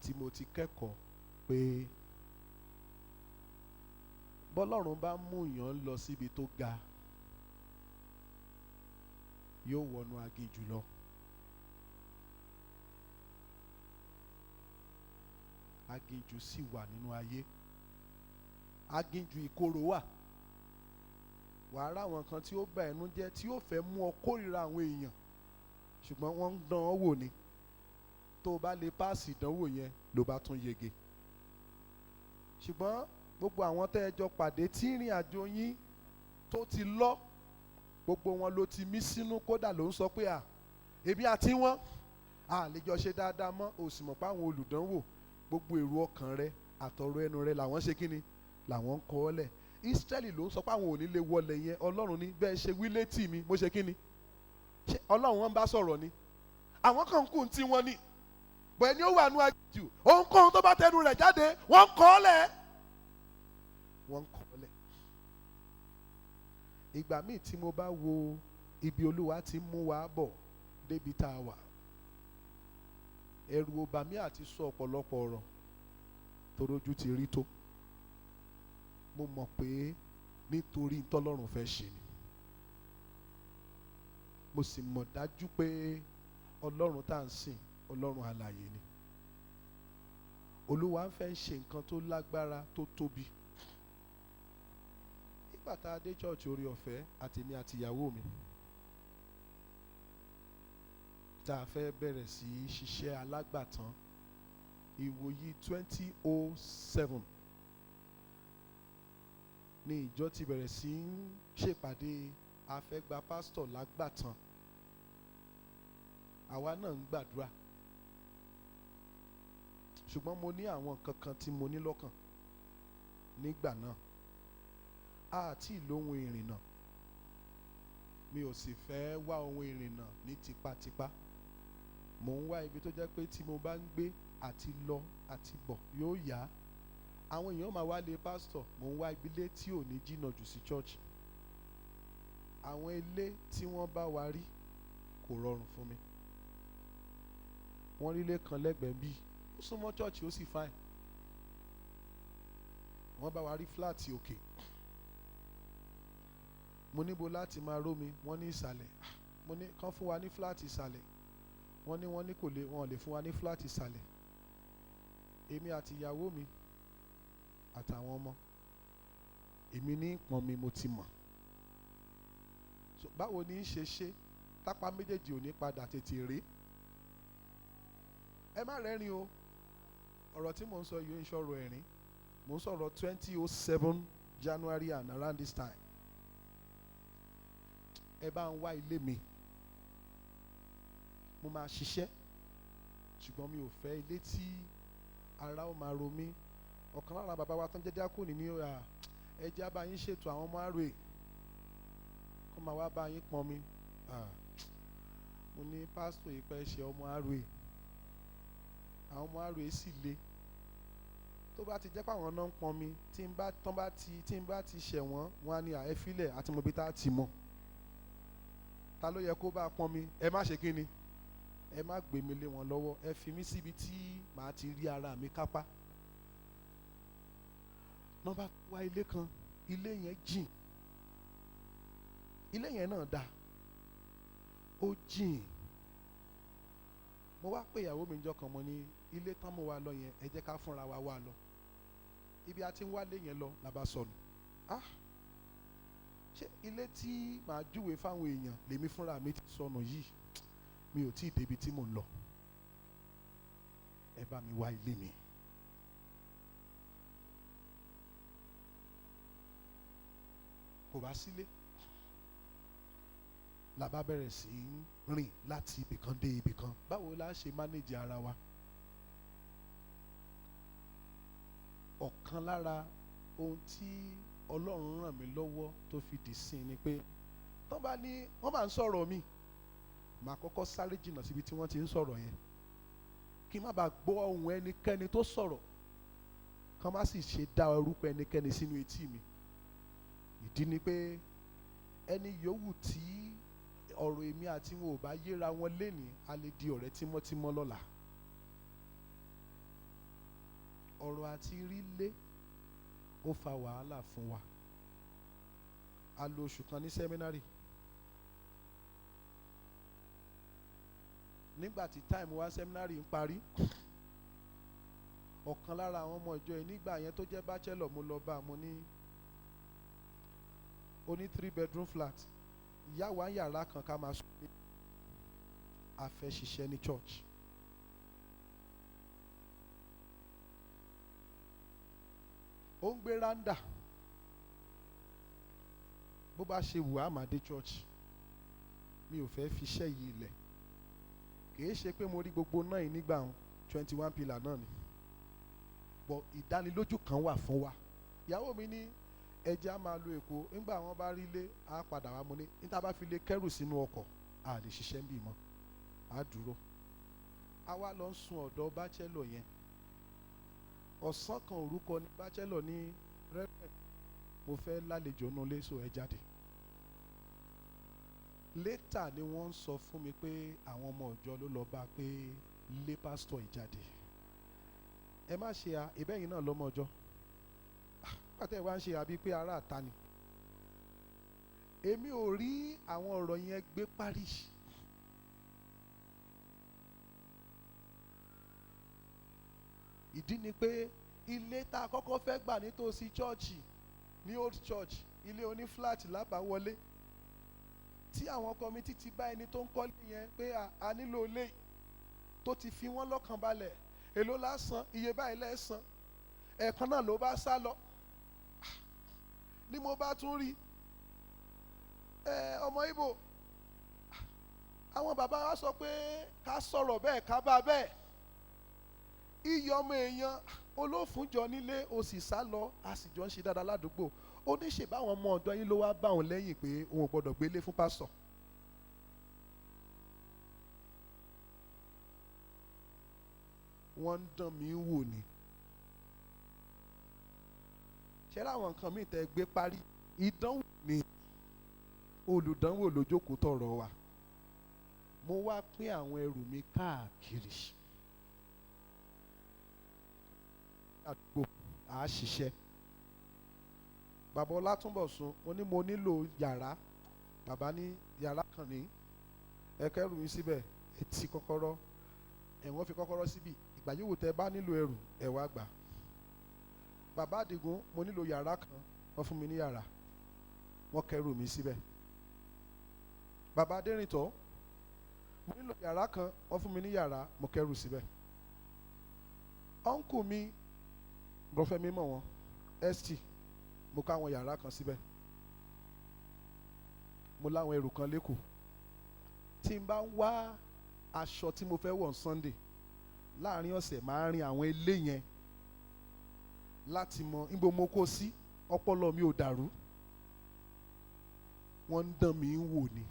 tí mo ti kẹ́kọ̀ọ́ pé bọ́lọ́run bá mú yàn lọ síbi tó ga, yóò wọnú aginjù lọ. Aginjù sì wà nínú ayé. Aginjù ìkorò wà. Wàá rá àwọn kan tí ó bà ẹnu jẹ́, tí ó fẹ́ mú ọ kórìíra àwọn èèyàn, ṣùgbọ́n wọ́n ń dán ọ wò ni. Tó o bá lè páàsì ìdánwò yẹn, ló bá tún yege. Ṣùgbọ́n gbogbo àwọn tẹ́ ẹ jọ pàdé tí ìrìn àjò yín tó ti lọ, gbogbo wọn ló ti mí sínú, kódà ló ń sọ pé èmi àti wọn lè jọ ṣe dáadáa mọ́. O sì mọ̀ pé àwọn olùdánwò, gbogbo èrò ọkàn rẹ àtọ̀rọ̀ ẹnu rẹ làwọn ṣe kíni, làwọn ń kọ ọ́ lẹ̀. Ísírẹ́lì ló ń sọ pé àwọn ò ní lè wọlé yẹn. Ọlọ́run ní bẹ́ẹ̀ ṣe wí létí mi, mo ṣe kíni. Ṣé Ọlọ́run wọn bá sọ̀rọ̀ ni? Àwọn kan kù tí wọ́n ní. Bọ̀ ẹni ó wà nú aginjù, ohunkóhun tó bá tẹnu rẹ̀ jáde, wọ́n ń kọ ọ́ lẹ̀. Wọ́n ń kọ ọ́ lẹ̀. Ìgbà míì tí mo bá wo ibi Olúwa ti mú wa bọ̀ débi tá a wà, ẹ̀rù ò bà mí àti sọ ọ̀pọ̀lọpọ̀ ọ̀rọ̀ torójú ti rí tó. Mo mọ̀ pé nítorí ntọ́lọ́run fẹ́ ṣe ni. Mo sì mọ̀ dájú pé Ọlọ́run tá à ń sìn, Ọlọ́run alààyè ni. Olúwa ń fẹ́ ṣe nǹkan tó lágbára, tó tóbi. Nígbà tá a dé church Oore-Ofe, àtèmi àti ìyàwó mi, tá a fẹ́ bẹ̀rẹ̀ sí í ṣiṣẹ́ alágbàtàn, ìwòyí 2007 ni ìjọ ti bẹ̀rẹ̀ sí í ṣèpàdé afẹ́gba pásítọ̀ lágbàtàn. Àwa náà ń gbàdúrà, ṣùgbọ́n mo ní àwọn kankan tí mo ní lọ́kàn nígbà náà. Àti ìlóhun ìrìnnà, mi ò sì fẹ́ wá ohun ìrìnnà ní tipátipá. Mò ń wá ibi tó jẹ́ pé tí mo bá ń gbé àti lọ àti bọ̀ yóò yá. Àwọn èèyàn máa wá lé pásítọ̀. Mò ń wá ilé tí ò ní jìnnà jù sí church. Àwọn ilé tí wọ́n bá wa rí kò rọrùn fún mi. Wọ́n rí ilé kan lẹ́gbẹ̀ẹ́ bí, ó súnmọ́ church ó sì fine. Wọ́n bá wa rí fúláàtì òkè. Mo níbo láti máa rómi, wọ́n ní ìsàlẹ̀. Mo ní kán fún wa ní fúláàtì ìsàlẹ̀. Wọ́n ní wọ́n lè fún wa ní fúláàtì ìsàlẹ̀. Èmi àti ìyàwó mi àtàwọn ọmọ, èmi ní ìpọ́n mi mo ti mọ̀. So báwo ni í ṣe tápá méjèèjì ò ní padà tètè rí? Ẹ má rẹ́rìn o, ọ̀rọ̀ tí mò ń sọ yìí ń sọ̀rọ̀ ẹ̀rín, mò ń sọ̀rọ̀ 2007 January and around this time. Ẹ bá ń wá ilé mi, mo máa ṣiṣẹ́ ṣùgbọ́n mi ò fẹ́ ilé tí ara ó máa ro mí. Ọ̀kan lára bàbá wa tó ń jẹ́ díákónì ní ẹ jẹ́ á bá yín ṣètò àwọn ọmọ àròyé kó máa wá bá yín pọn mi. Mo ní pásítọ̀ yìí pẹ́ ṣe ọmọ àròyé, àwọn ọmọ àròyé sì le. Tó bá ti jẹ́ pé àwọn náà ń pọn mi, tí n bá ti ṣẹ̀ wọ́n, wọ́n á ní ẹ fílẹ̀ àti mo bí tá a ti mọ̀. Ta ló yẹ kó bá pọn mi? Ẹ má ṣe kí ni? Ẹ má gbé mi lé wọn lọ́wọ́, ẹ fi mí síbi tí màá ti rí ara mi kápá. Wọ́n bá wá ilé kan, ilé yẹn jìn, ilé yẹn náà dá, ó jìn. Mo wá pé ìyàwó mi jọ́ kan, mo ní ilé tán mo wá lọ yẹn, ẹ jẹ́ ká fúnra wa wá lọ. Ibi a ti ń wálé yẹn lọ la bá sọnù. Ṣé ilé tí màá júwe fáwọn èèyàn lèmi fúnra mi ti sọnù yìí? Mi ò tí ì débi tí mò ń lọ. Ẹ bá mi wá ilé mi. Kò bá sílé. La bá bẹ̀rẹ̀ sí í rìn láti ibìkan dé ibìkan. Báwo la ṣe manage ara wa? Ọ̀kan lára ohun tí Ọlọ́run ràn mí lọ́wọ́ tó fi dì sí ni pé wọ́n bá ń sọ̀rọ̀ mi, màá kọ́kọ́ sáré jìnnà síbi tí wọ́n ti ń sọ̀rọ̀ yẹn kí n má bàa gbọ́ ohùn ẹnikẹ́ni tó sọ̀rọ̀, kán má sì ṣe dá orúkọ ẹnikẹ́ni sínú etí mi. Ìdí ni pé ẹni yòówù tí ọ̀rọ̀ èmi àti wọn ò bá yéra wọn lénìí, a lè di ọ̀rẹ́ tímọ́tímọ́ lọ́la. Ọ̀rọ̀ àti rí lé ó fa wàhálà fún wa. A lò oṣù kan ní sẹ́mínárì. Nígbà tí táìmù wa sẹ́mínárì ń parí, ọ̀kan lára àwọn ọmọ ìjọ yìí nígbà yẹn tó jẹ́ bachelor, mo lọ bá, mo ní ó ní 3 bedroom flat, ìyá wa ń yàrá kan ká máa sùn ní, a fẹ́ ṣiṣẹ́ ní church. Ó ń gbé rándà, bó bá ṣe wù á máa dé church. Mi ò fẹ́ fi iṣẹ́ yìí lẹ̀. Kìí ṣe pé mo rí gbogbo náà yìí nígbà 21 pillar náà ni, but ìdánilójú kan wà fún wa. Ìyàwó mi ní ẹjẹ́ á máa lo Èkó, nígbà wọn bá rí ilé á padà wá. Mo ní níta bá fi lè kẹ́rù sínú ọkọ̀, a lè ṣiṣẹ́ ń bì mọ́, á dúró. A wá lọ ń sun ọ̀dọ̀ bachelor yẹn. Ọ̀sán kan orúkọ ní bachelor ní Reverend, mo fẹ́ lálejò nú ilé, so ẹ jáde. Later ni wọ́n ń sọ fún mi pé àwọn ọmọ ìjọ ló lọ bá pé lé pásítọ̀ ìjáde. Ẹ má ṣe ìbẹ́yìn náà lọ́mọ ìjọ. Pàtẹ́ wá ń ṣe àbí pé ará àta ni. Èmi ò rí àwọn ọ̀rọ̀ yẹn gbé parí. Ìdí ni pé ilé tá a kọ́kọ́ fẹ́ gbà nítòsí chọ́ọ̀chì ní old church, ilé oní flat lábàáwọlé, tí àwọn kọmitì ti bá ẹni tó ń kọ́lé yẹn pé a nílò ilé, tó ti fi wọ́n lọ́kàn balẹ̀, èló lásán, iye báyìí lẹ́sàn, ẹ̀ẹ̀kan náà ló bá sá lọ. Ni mo bá tún rí ọmọ Ìgbò, àwọn bàbá wa sọ pé ká sọ̀rọ̀ bẹ́ẹ̀ ká bá bẹ́ẹ̀. Iyọ̀ ọmọ èèyàn olófúnjọ nílé, o sì sá lọ, a sì jọ ń ṣe dáadáa ládùúgbò. Ó ní ṣe báwọn ọmọ ọ̀dọ́ yín ló wá bá òun lẹ́yìn pé òun ò gbọ́dọ̀ gbélé fún pásítọ̀. Wọ́n ń dán mi wò ni. Ṣé láwọn nǹkan míì tẹ́ gbé parí? Ìdánwò ni, olùdánwò lójókòó tọ̀rọ̀ wa. Mo wá pín àwọn ẹrù mi káàkiri àdúgbò, à á ṣiṣẹ́. Bàbá Ọlátúnbọ̀sún, mo ní mo nílò yàrá. Bàbá ní yàrá kan ní, ẹ kẹ́rù mi síbẹ̀, ẹ ti kọ́kọ́rọ́, wọ́n fi kọ́kọ́rọ́ síbì, ìgbà yòówù tẹ́ bá nílò ẹrù ẹ wá gbà. Bàbá Àdìgún, mo nílò yàrá kan, wọ́n fún mi ní yàrá, wọ́n kẹ́rù mi síbẹ̀. Bàbá Adérìntọ́, mo nílò yàrá kan, wọ́n fún mi ní yàrá, mo kẹ́rù síbẹ̀. uncle mi brọfẹ́ mi mọ̀ wọn st mo ká àwọn yàrá kan síbẹ̀ mo láwọn ẹrù kan lẹ́kọ̀ọ́ tí n bá ń wá aṣọ tí mo fẹ́ wọ̀ Sunday láàrin ọ̀sẹ̀ máa rin àwọn ilé yẹn láti mọ níbo mo kó sí ọpọlọ mi ò dàrú wọ́n ń dán mi ń wò ni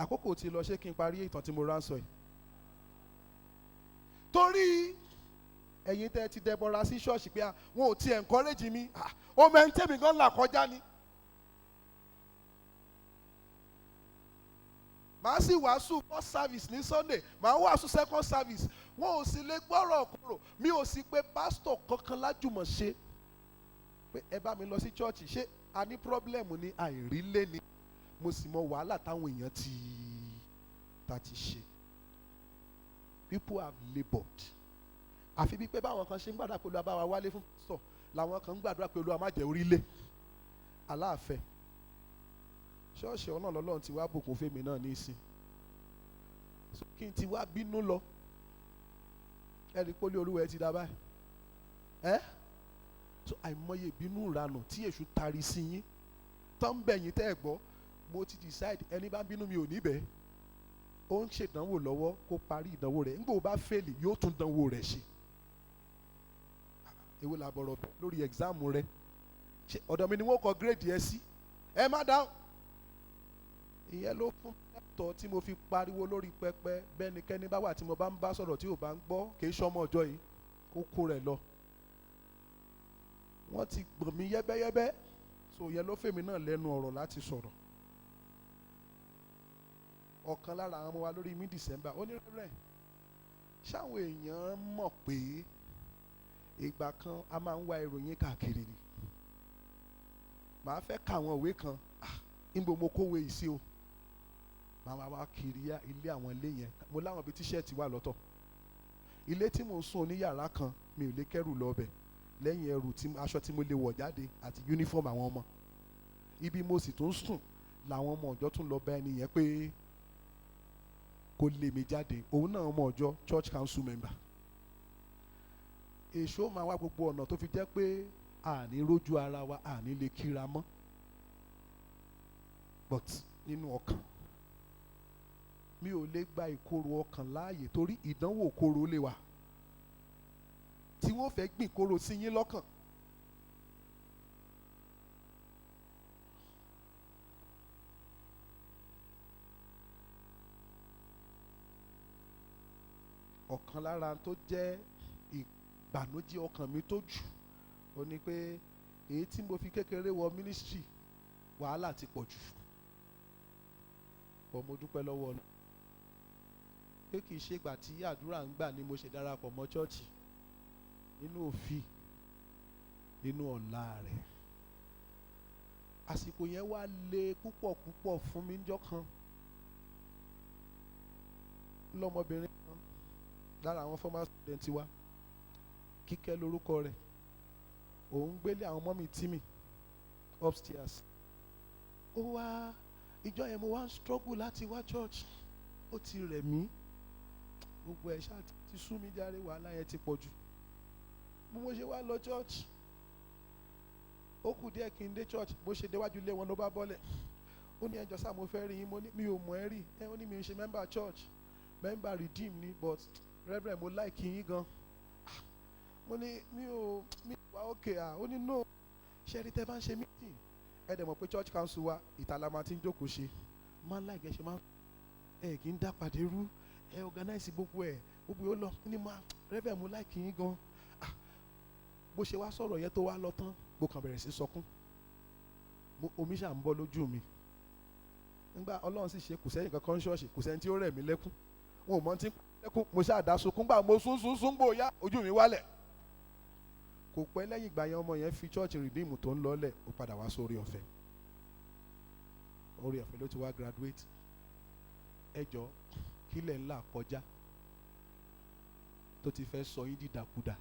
àkókò tí lọ ṣé kí n parí ìtàn tí mo ránṣọ yìí torí ẹ̀yin tẹ́ ti dẹbọra sí ṣọ́ọ̀ṣì pé wọn ò ti encourage mi ó mẹ́ntẹ́mi gan là kọjá ni màá sì wàásù first service ní Sunday màá wàásù second service wọn ò sì lè gbọ́rọ̀ kúrò mi ò sì pé pásítọ̀ kankan lájùmọ̀ ṣe pé ẹ bá mi lọ sí chọ́ọ̀chì ṣé a ní pírọ́blẹ̀mù ní àìrílé ni mo sì mọ wàhálà táwọn èèyàn ti ṣe people have laboured àfi bí pé báwọn kan ṣe ń gbàdúrà pé Olúwa bá wa wálé fún pásítọ̀ làwọn kan ń gbàdúrà pé Olúwa má jẹ́ orílẹ̀ aláàfẹ́ ṣọ́ọ̀ṣì ọ̀nà lọ́lọ́run ti wá bùkún fèmí náà ní ìsìn so kí n ti wá bínú lọ ẹ̀rí pólí Olúwa ẹ ti dá báyìí so àìmọye ìbínú ìranù tí èṣù tari sí yín tó ń bẹ̀yìn tẹ́ ẹ̀ gbọ́ mo ti decide ẹni bá ń bínú mi ò ní bẹ́ẹ̀ ó ń ṣèdánwò lọ́wọ́ kó parí ìdánwò rẹ̀ nígbà ó bá fẹ́ẹ̀lì yóò tún dánwò rẹ̀ ṣe èwo làbọ̀rọ̀ lórí ẹ̀gzáàmù rẹ̀ ṣe ọ̀dọ̀ mi ni wọ́n kọ gírèdì ẹ sí ẹ má dáhùn ìyẹn ló fún ẹ̀tọ́ tí mo fi pariwo lórí pẹpẹ bẹ́nikẹ́ni bá wà tí mo bá ń bá sọ̀rọ̀ tí ò bá ń gbọ́ kì í ṣọmọ ọjọ́ yìí kó kó rẹ̀ lọ wọ́n ti gbọ̀n mí yẹ́bẹ́yẹ́bẹ́ so ìyẹn ló fèmí náà lẹ́nu ọ̀rọ̀ láti sọ̀rọ̀ ọ̀kan lára àwọn ọmọ wa lórí mi December ó ní rẹ̀ ṣáwọn èèyàn mọ̀ pé ìgbà kan a máa ń wá ìròyìn káàkiri ni màá fẹ́ ka àwọn ìwé kan níbo mo kówé yìí sí o màá wá kiri ilé àwọn ilé yẹn mo láwọn ibi tíṣẹ́ẹ̀tì wà lọ́tọ̀ ilé tí mò ń sùn ní yàrá kan mi ò lè kẹ́rù lọ bẹ̀ lẹ́yìn ẹrù aṣọ tí mo lè wọ̀ jáde àti uniform àwọn ọmọ ibi mo sì tún sùn làwọn ọmọ ọ̀jọ́ tún lọ bá ẹni yẹn pé kó lé mi jáde òun náà ọmọ ọ̀jọ́ church council member èso máa wá gbogbo ọ̀nà tó fi jẹ́ pé àní rójú ara wa àní lè kíra mọ́ but nínú ọkàn mi ò lè gba ìkorò ọkàn láàyè torí ìdánwò korò lè wà tí wọ́n fẹ́ gbìn korò sí yín lọ́kàn ọ̀kan lára tó jẹ́ ìbànújẹ́ ọkàn mi tó jù ó ní pé èyí tí mo fi kékeré wọ ministry wàhálà ti pọ̀ jù bọ́ mo dúpẹ́ lọ́wọ́ Ọlọ́run pé kì í ṣe ìgbà tí àdúrà ń gbà ni mo ṣe darapọ̀ mọ́ chọ́ọ̀chì nínú òfin nínú ọ̀la rẹ̀ àsìkò yẹn wá le púpọ̀ púpọ̀ fún mi níjọ́ kan lọ́mọbìnrin kan lára àwọn former student wa Kíkẹ́ lórúkọ rẹ̀ òun gbélé àwọn ọmọ mi tí mi upstairs ó wá ìjọ yẹn mo wá ń struggle láti wá church ó ti rẹ̀ mí gbogbo ẹ̀ ṣáà ti sú mi járe wàhálà yẹn ti pọ̀ jù bí mo ṣe wá lọ church ó kù díẹ̀ kí n dé church bó ṣe déwájú ilé wọn ló bá bọ́lẹ̀ ó ní ẹjọ́ sáà mo fẹ́ rí yín mo ní mi ò mọ̀ ẹ́ rí ó ní mi ò ṣe member church member redeem ni but reverend mo like yín gan mo ní mi wá okay ó ní no ṣe rí tẹ́ bá ń ṣe meeting ẹ dẹ̀ mọ̀ pé church council wa ìtàlá máa ti ń jókòó ṣe máa ń láìgẹ́ ṣe máa ẹ kì í dá pàdé rú ẹ organize gbogbo ẹ gbogbo yóò lọ ní ma reverend mo like yín gan bó ṣe wá sọ̀rọ̀ yẹn tó wá lọ tán mo kàn bẹ̀rẹ̀ sí sọkún omi ṣà ń bọ́ lójú mi nígbà Ọlọ́run sì ṣe kò sẹ́yìn kankan ṣọ́ọ̀ṣì kò sẹ́yìn tí ó rẹ̀ mí lẹ́kún wọn ò mọ tí ń lẹ́kún mo ṣáà dá sunkún gbà mo sún gbòòyà ojú mi wálẹ̀ kò pẹ́ lẹ́yìn ìgbà yẹn ọmọ yẹn fi church redeem tó ń lọ́lẹ̀ ó padà wá sórí ọ̀fẹ́ orí ọ̀fẹ́ ló ti wá graduate ẹjọ́ kílẹ̀ ńlá kọjá tó ti fẹ́ sọ yín dìdàkudà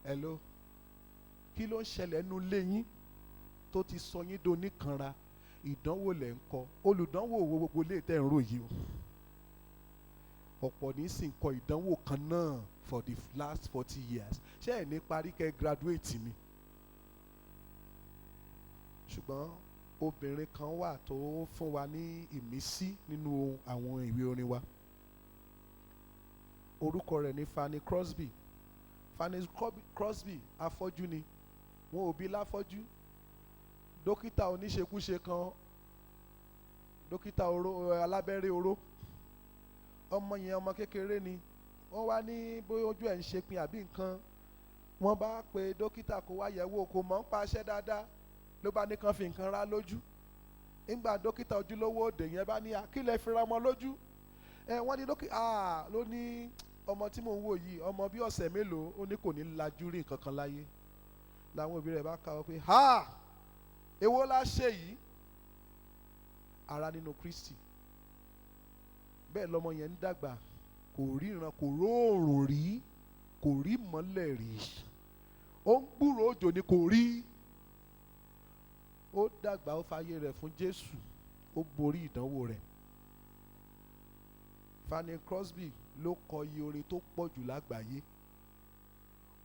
hello kí ló ń ṣẹlẹ̀ nínú ilé yín tó ti sọ yín do níkanra ìdánwò lẹ̀ ń kọ olùdánwò wo gbogbo lè tẹ̀ ń rò yìí o ọ̀pọ̀ ní sì ń kọ ìdánwò kan náà for the last 40 years. Ṣé ẹ̀ ní parí kẹ́ graduate mi? Ṣùgbọ́n obìnrin kan wà tó fún wa ní ìmísí nínú àwọn ìwé orin wa. Orúkọ rẹ̀ ní Fanny Crosby. Fanny Crosby afọ́jú ni, wọn ò bí láfọ́jú. Dókítà oníṣekúṣe kan, dókítà alábẹ́rẹ́ oró, ọmọ yẹn ọmọ kékeré ni, wọ́n wá ní bóyá ojú ẹ̀ ń ṣe pin àbí nǹkan, wọ́n bá pe dókítà kó wá yẹ̀wò, kó mọ̀ ń paṣẹ́ dáadáa, ló bá ní kàn fi nǹkan rá lójú. Nígbà dókítà ojúlówó òde yẹn bá ní àkílẹ̀ fira mọ́ lójú, wọ́n ní dókítà ló ní ọmọ tí mò ń wò yìí, ọmọ bí ọ̀sẹ̀ mélòó, ó ní kò ní lajú rí nǹkan kan láyé. Làwọn òbí rẹ̀ bá káwọ́ pé èwo la ṣe yìí? Ara nínú Kristi. Bẹ́ẹ̀ lọmọ yẹn ń dàgbà, kò ríran, kò róòrùn rí, kò rí mọ́lẹ̀ rí, ó ń gbúrò òjò ni kò rí. Ó dàgbà, ó fàyè rẹ̀ fún Jésù, ó borí ìdánwò rẹ̀. Fanny Crosby ló kọ iye orin tó pọ̀ jù lágbàáyé.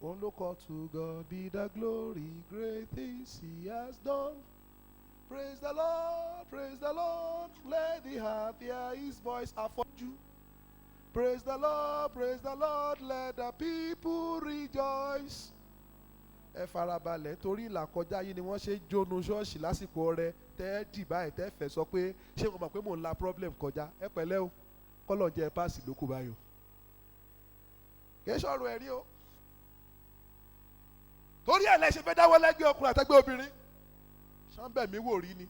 Òun ló kọ To God be the glory, great things he has done. Praise the Lord, let the heart hear his voice. Afọ́jú. Praise the Lord, let the people rejoice. Ẹ farabalẹ̀, torí ìlàkọjá yìí ni wọ́n ṣe jónu ṣọ́ọ̀ṣì lásìkò ọrẹ tẹ́ dì báyìí tẹ́ fẹ́ sọ pé ṣé mo mọ̀ pé mò ń la problem kọjá. Ẹ pẹ̀lẹ́ o, kọ́lọ̀ jẹ́ páàsì lókù báyò. Kì í ṣọ̀rọ̀ ẹ̀rí o. Torí ẹ̀ lẹ́sẹ̀ fẹ́ dáwọ́ lẹ́gbẹ́ ọkùnrin àtẹ́gbẹ́ obìnrin. Ṣánbẹ̀mí wò rí ni.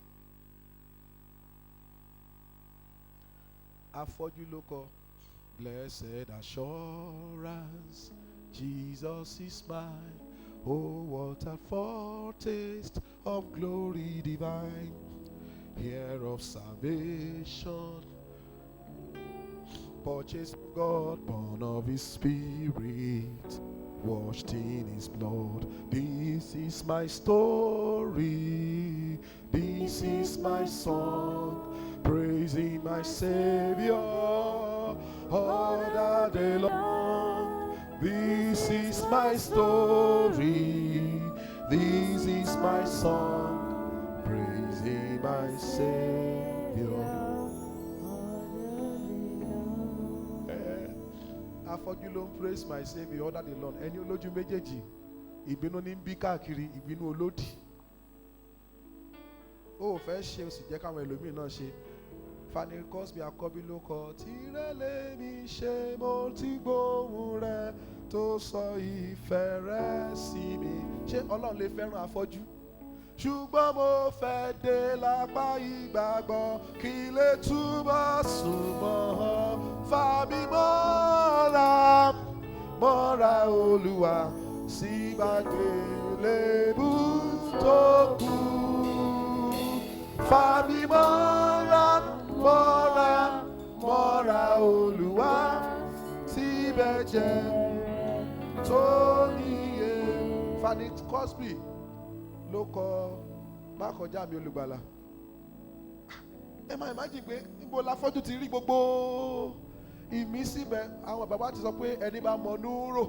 Afọ́jú ló kọ Blessed assurance, Jesus is mine. Oh, what a foretaste of glory divine. Heir of salvation, purchased of God, born of his spirit, washed in his blood. This is my story, this is my song, praising my Savior all the day long. This is my story, this is my song, praising my Savior. Afọ́jú ló ń praise my Savior all day long. Ẹni olójú méjèèjì, ìbínú ní ń bí káàkiri, ìbínú olódì. Ó fẹ́ ṣe, ó sì jẹ́ káwọn ẹlòmíì náà ṣe. Fanny Crosby àkọ́bí ló kọ tìrẹ lèmi ṣe, mo ti gbóhùn rẹ tó sọ ìfẹ́ rẹ sí mi. Ṣé Ọlọ́run lè fẹ́ràn afọ́jú? Ṣùgbọ́n mo fẹ́ dé lápá ìgbàgbọ́ kí lè túbọ̀ súnmọ́. Fà mí mọ́ra, mọ́ra Olúwa, sí gbàgbélébú tó kù. Fà mí mọ́ra, mọ́ra, mọ́ra Olúwa, síbẹ̀ jẹ́ tó níye. Fanny Crosby ló kọ Má kọjá mi olùgbàlà. Ẹ máa imagine pé níbo láfọ́jú ti rí gbogbo ìmísí bẹ́ẹ̀. Àwọn bàbá ti sọ pé ẹni bá mọ núrò,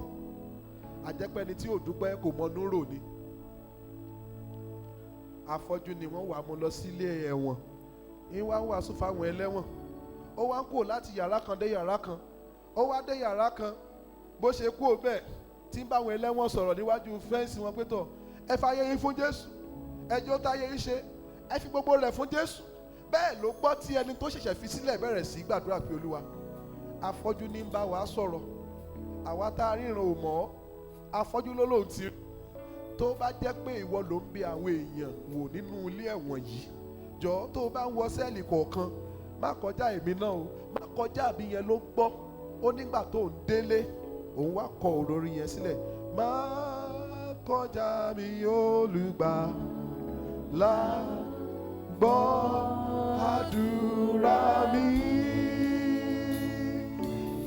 àjẹpẹ́ ẹni tí ò dúpẹ́ kò mọ núrò ni. Afọ́jú ni wọ́n wà mú lọ sílé ẹ̀wọ̀n, ìwà ń wàásù fáwọn ẹlẹ́wọ̀n. Ó wá ń kó láti yàrá kan dé yàrá kan, ó wá dé yàrá kan, bó ṣe kú ò bẹ́ẹ̀ tí ń bá àwọn ẹlẹ́wọ̀n sọ̀rọ̀ níwájú fẹ́ǹsì wọn pé tọ̀, ẹ fàyè yín fún Jésù, ẹjọ́ táyé yín ṣe, ẹ fi gbogbo rẹ̀ fún Jésù. Bẹ́ẹ̀ ló gbọ́ tí ẹni tó ṣẹ̀ṣẹ̀ fi sílẹ̀ bẹ̀rẹ̀ sí gbàdúrà pé Olúwa, afọ́jú ní ń bá wa sọ̀rọ̀, àwa tá a ríran ò mọ̀, afọ́jú ló lóun ti rí. Tó bá jẹ́ pé ìwọ ló ń bẹ àwọn èèyàn wò nínú ilé ẹ̀wọ̀n yìí, jọ tó bá ń wọ sẹ́ẹ̀lì kọ̀ọ̀kan, má kọjá èmi náà o, má kọjá àbí yẹn ló gbọ́. Ó nígbà tó ń délé, òun wá kọ òróró yẹn sílẹ̀. Má kọjá mi olùgbàlà, gbọ́ àdúrà mi.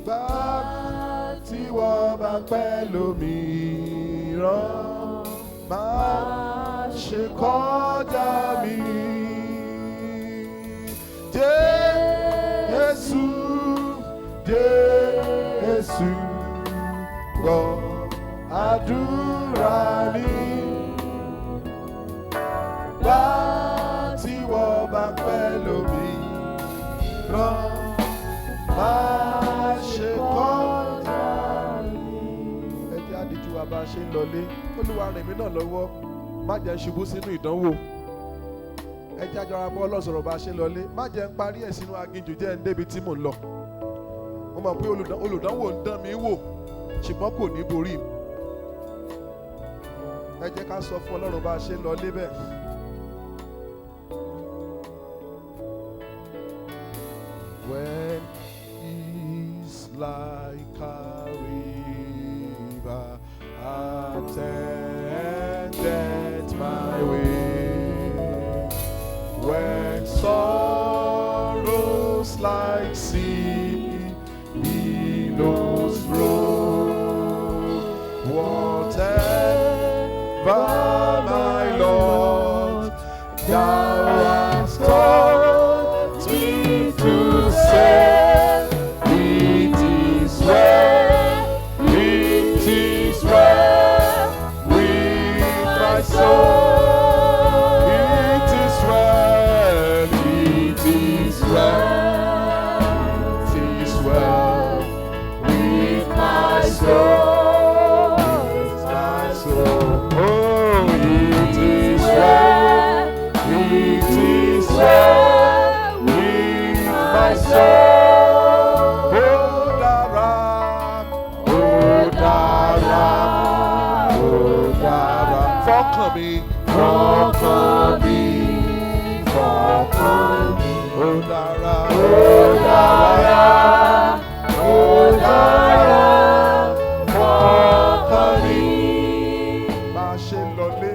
Gbà tí wọ́n bá pẹ́ lómìíràn, má ṣe kọjá mi. Jésù, Jésù. àdúrà ni. Bá tí wọ́n bá pẹ́ lómi rán, má ṣe kọjá mi. Ẹ jẹ́ àdìjú wa bá a ṣe ń lọlé. Olúwa ràn mí náà lọ́wọ́, má jẹ́ ṣubú sínú ìdánwò. Ẹ jẹ́ àjọra bọ́ ọlọ́sọ̀rọ̀ bá a ṣe ń lọlé. Má jẹ́ ń parí ẹ̀ sínú aginjù, jẹ́ ń débi tí mò ń lọ. Mo mọ̀ pé olùdánwò ń dán mi wò, ṣùgbọ́n kò ní borí mi. Ẹ jẹ́ ká sọ fún Ọlọ́run bá a ṣe ń lọlé bẹ́ẹ̀. When it's like a river attended my way, when sorrows like sea billows roll, whatever my Lord thou hast taught me to say, it is well with my soul. It is well with my soul. Oh, it is well with my soul. Fọkàn mi, ó dára, fọkàn mi. Bá a ṣe ń lọlé,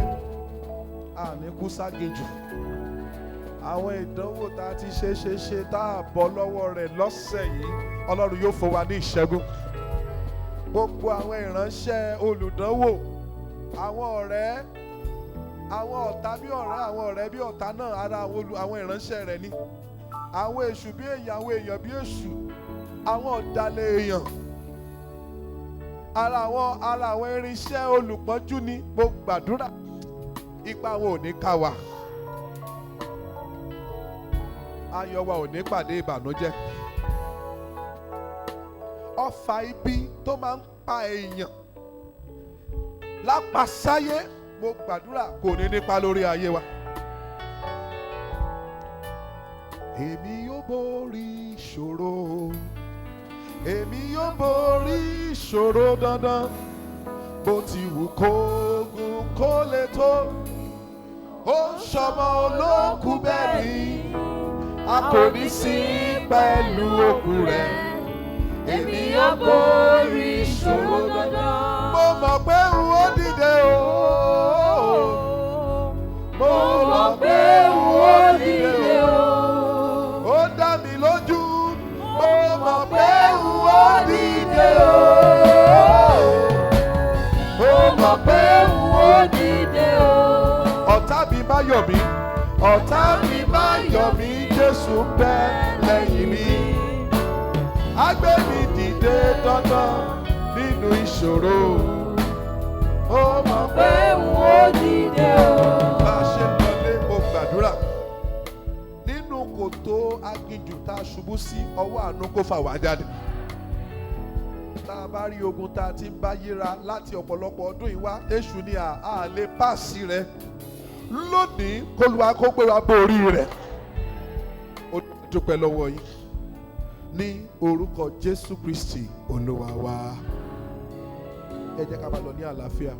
àní kú ságejù. Àwọn ìdánwò tá a ti ṣe tá a bọ́ lọ́wọ́ rẹ̀ lọ́sẹ̀ yìí, Ọlọ́run yóò fún wa ní ìṣẹ́gun. Gbogbo àwọn ìránṣẹ́ olùdánwò, àwọn ọ̀rẹ́, àwọn ọ̀tá bí ọ̀rẹ́, àwọn ọ̀rẹ́ bí ọ̀tá náà, ara àwọn ìránṣẹ́ rẹ̀ ni. Àwọn èṣù bí èèyàn, àwọn èèyàn bí èṣù, àwọn ọ̀dàlẹ̀ èèyàn, ara àwọn irinṣẹ́ olùpọ́njú ni. Mo gbàdúrà ipa wọn ò ní ká wa, ayọ̀ wa ò ní pàdé ìbànújẹ́. Ọfà ibi tó máa ń pa èèyàn lápasáyé, mo gbàdúrà kò ní nípa lórí ayé wa. Èmi yóò borí ìṣòro, èmi yóò borí ìṣòro dandan. Bó ti wù kógun kó lè tó, ó ṣọmọ olókùú bẹ́ẹ̀ ni, a kò ní sí pẹ̀lú òkú rẹ̀. Èmi yóò borí ìṣòro dandan. Mo mọ̀ pé n ó dìde o. Mo mọ̀ pé n ó dìde o. Ó dá mi lójú. Mo mọ̀ pé n ó dìde o. Mo mọ̀ pé n ó dìde o. Ọ̀tá mi má yọ̀ mí. Ọ̀tá mi má yọ̀ mí. Jésù ń bẹ lẹ́yìn mi. Á gbé mi dìde dandan nínú ìṣòro. Ó mọ̀ pé n ó dìde o. Bá a ṣe ń lọlé, mo gbàdúrà nínú kòtò aginjù tá a ṣubú sí, ọwọ́ àánú kó fà wá jáde. Tá a bá rí ogun tá a ti ń bá yíra láti ọ̀pọ̀lọpọ̀ ọdún yìí wá, èṣù ni a lè pàṣí rẹ̀. Lónìí k'Olúwa kó gbé wa borí rẹ̀. Ó dúpẹ́ lọ́wọ́ yín ní orúkọ Jésù Kristi Olúwa wa. Ẹ jẹ́ ká máa lọ ní àlàáfíà.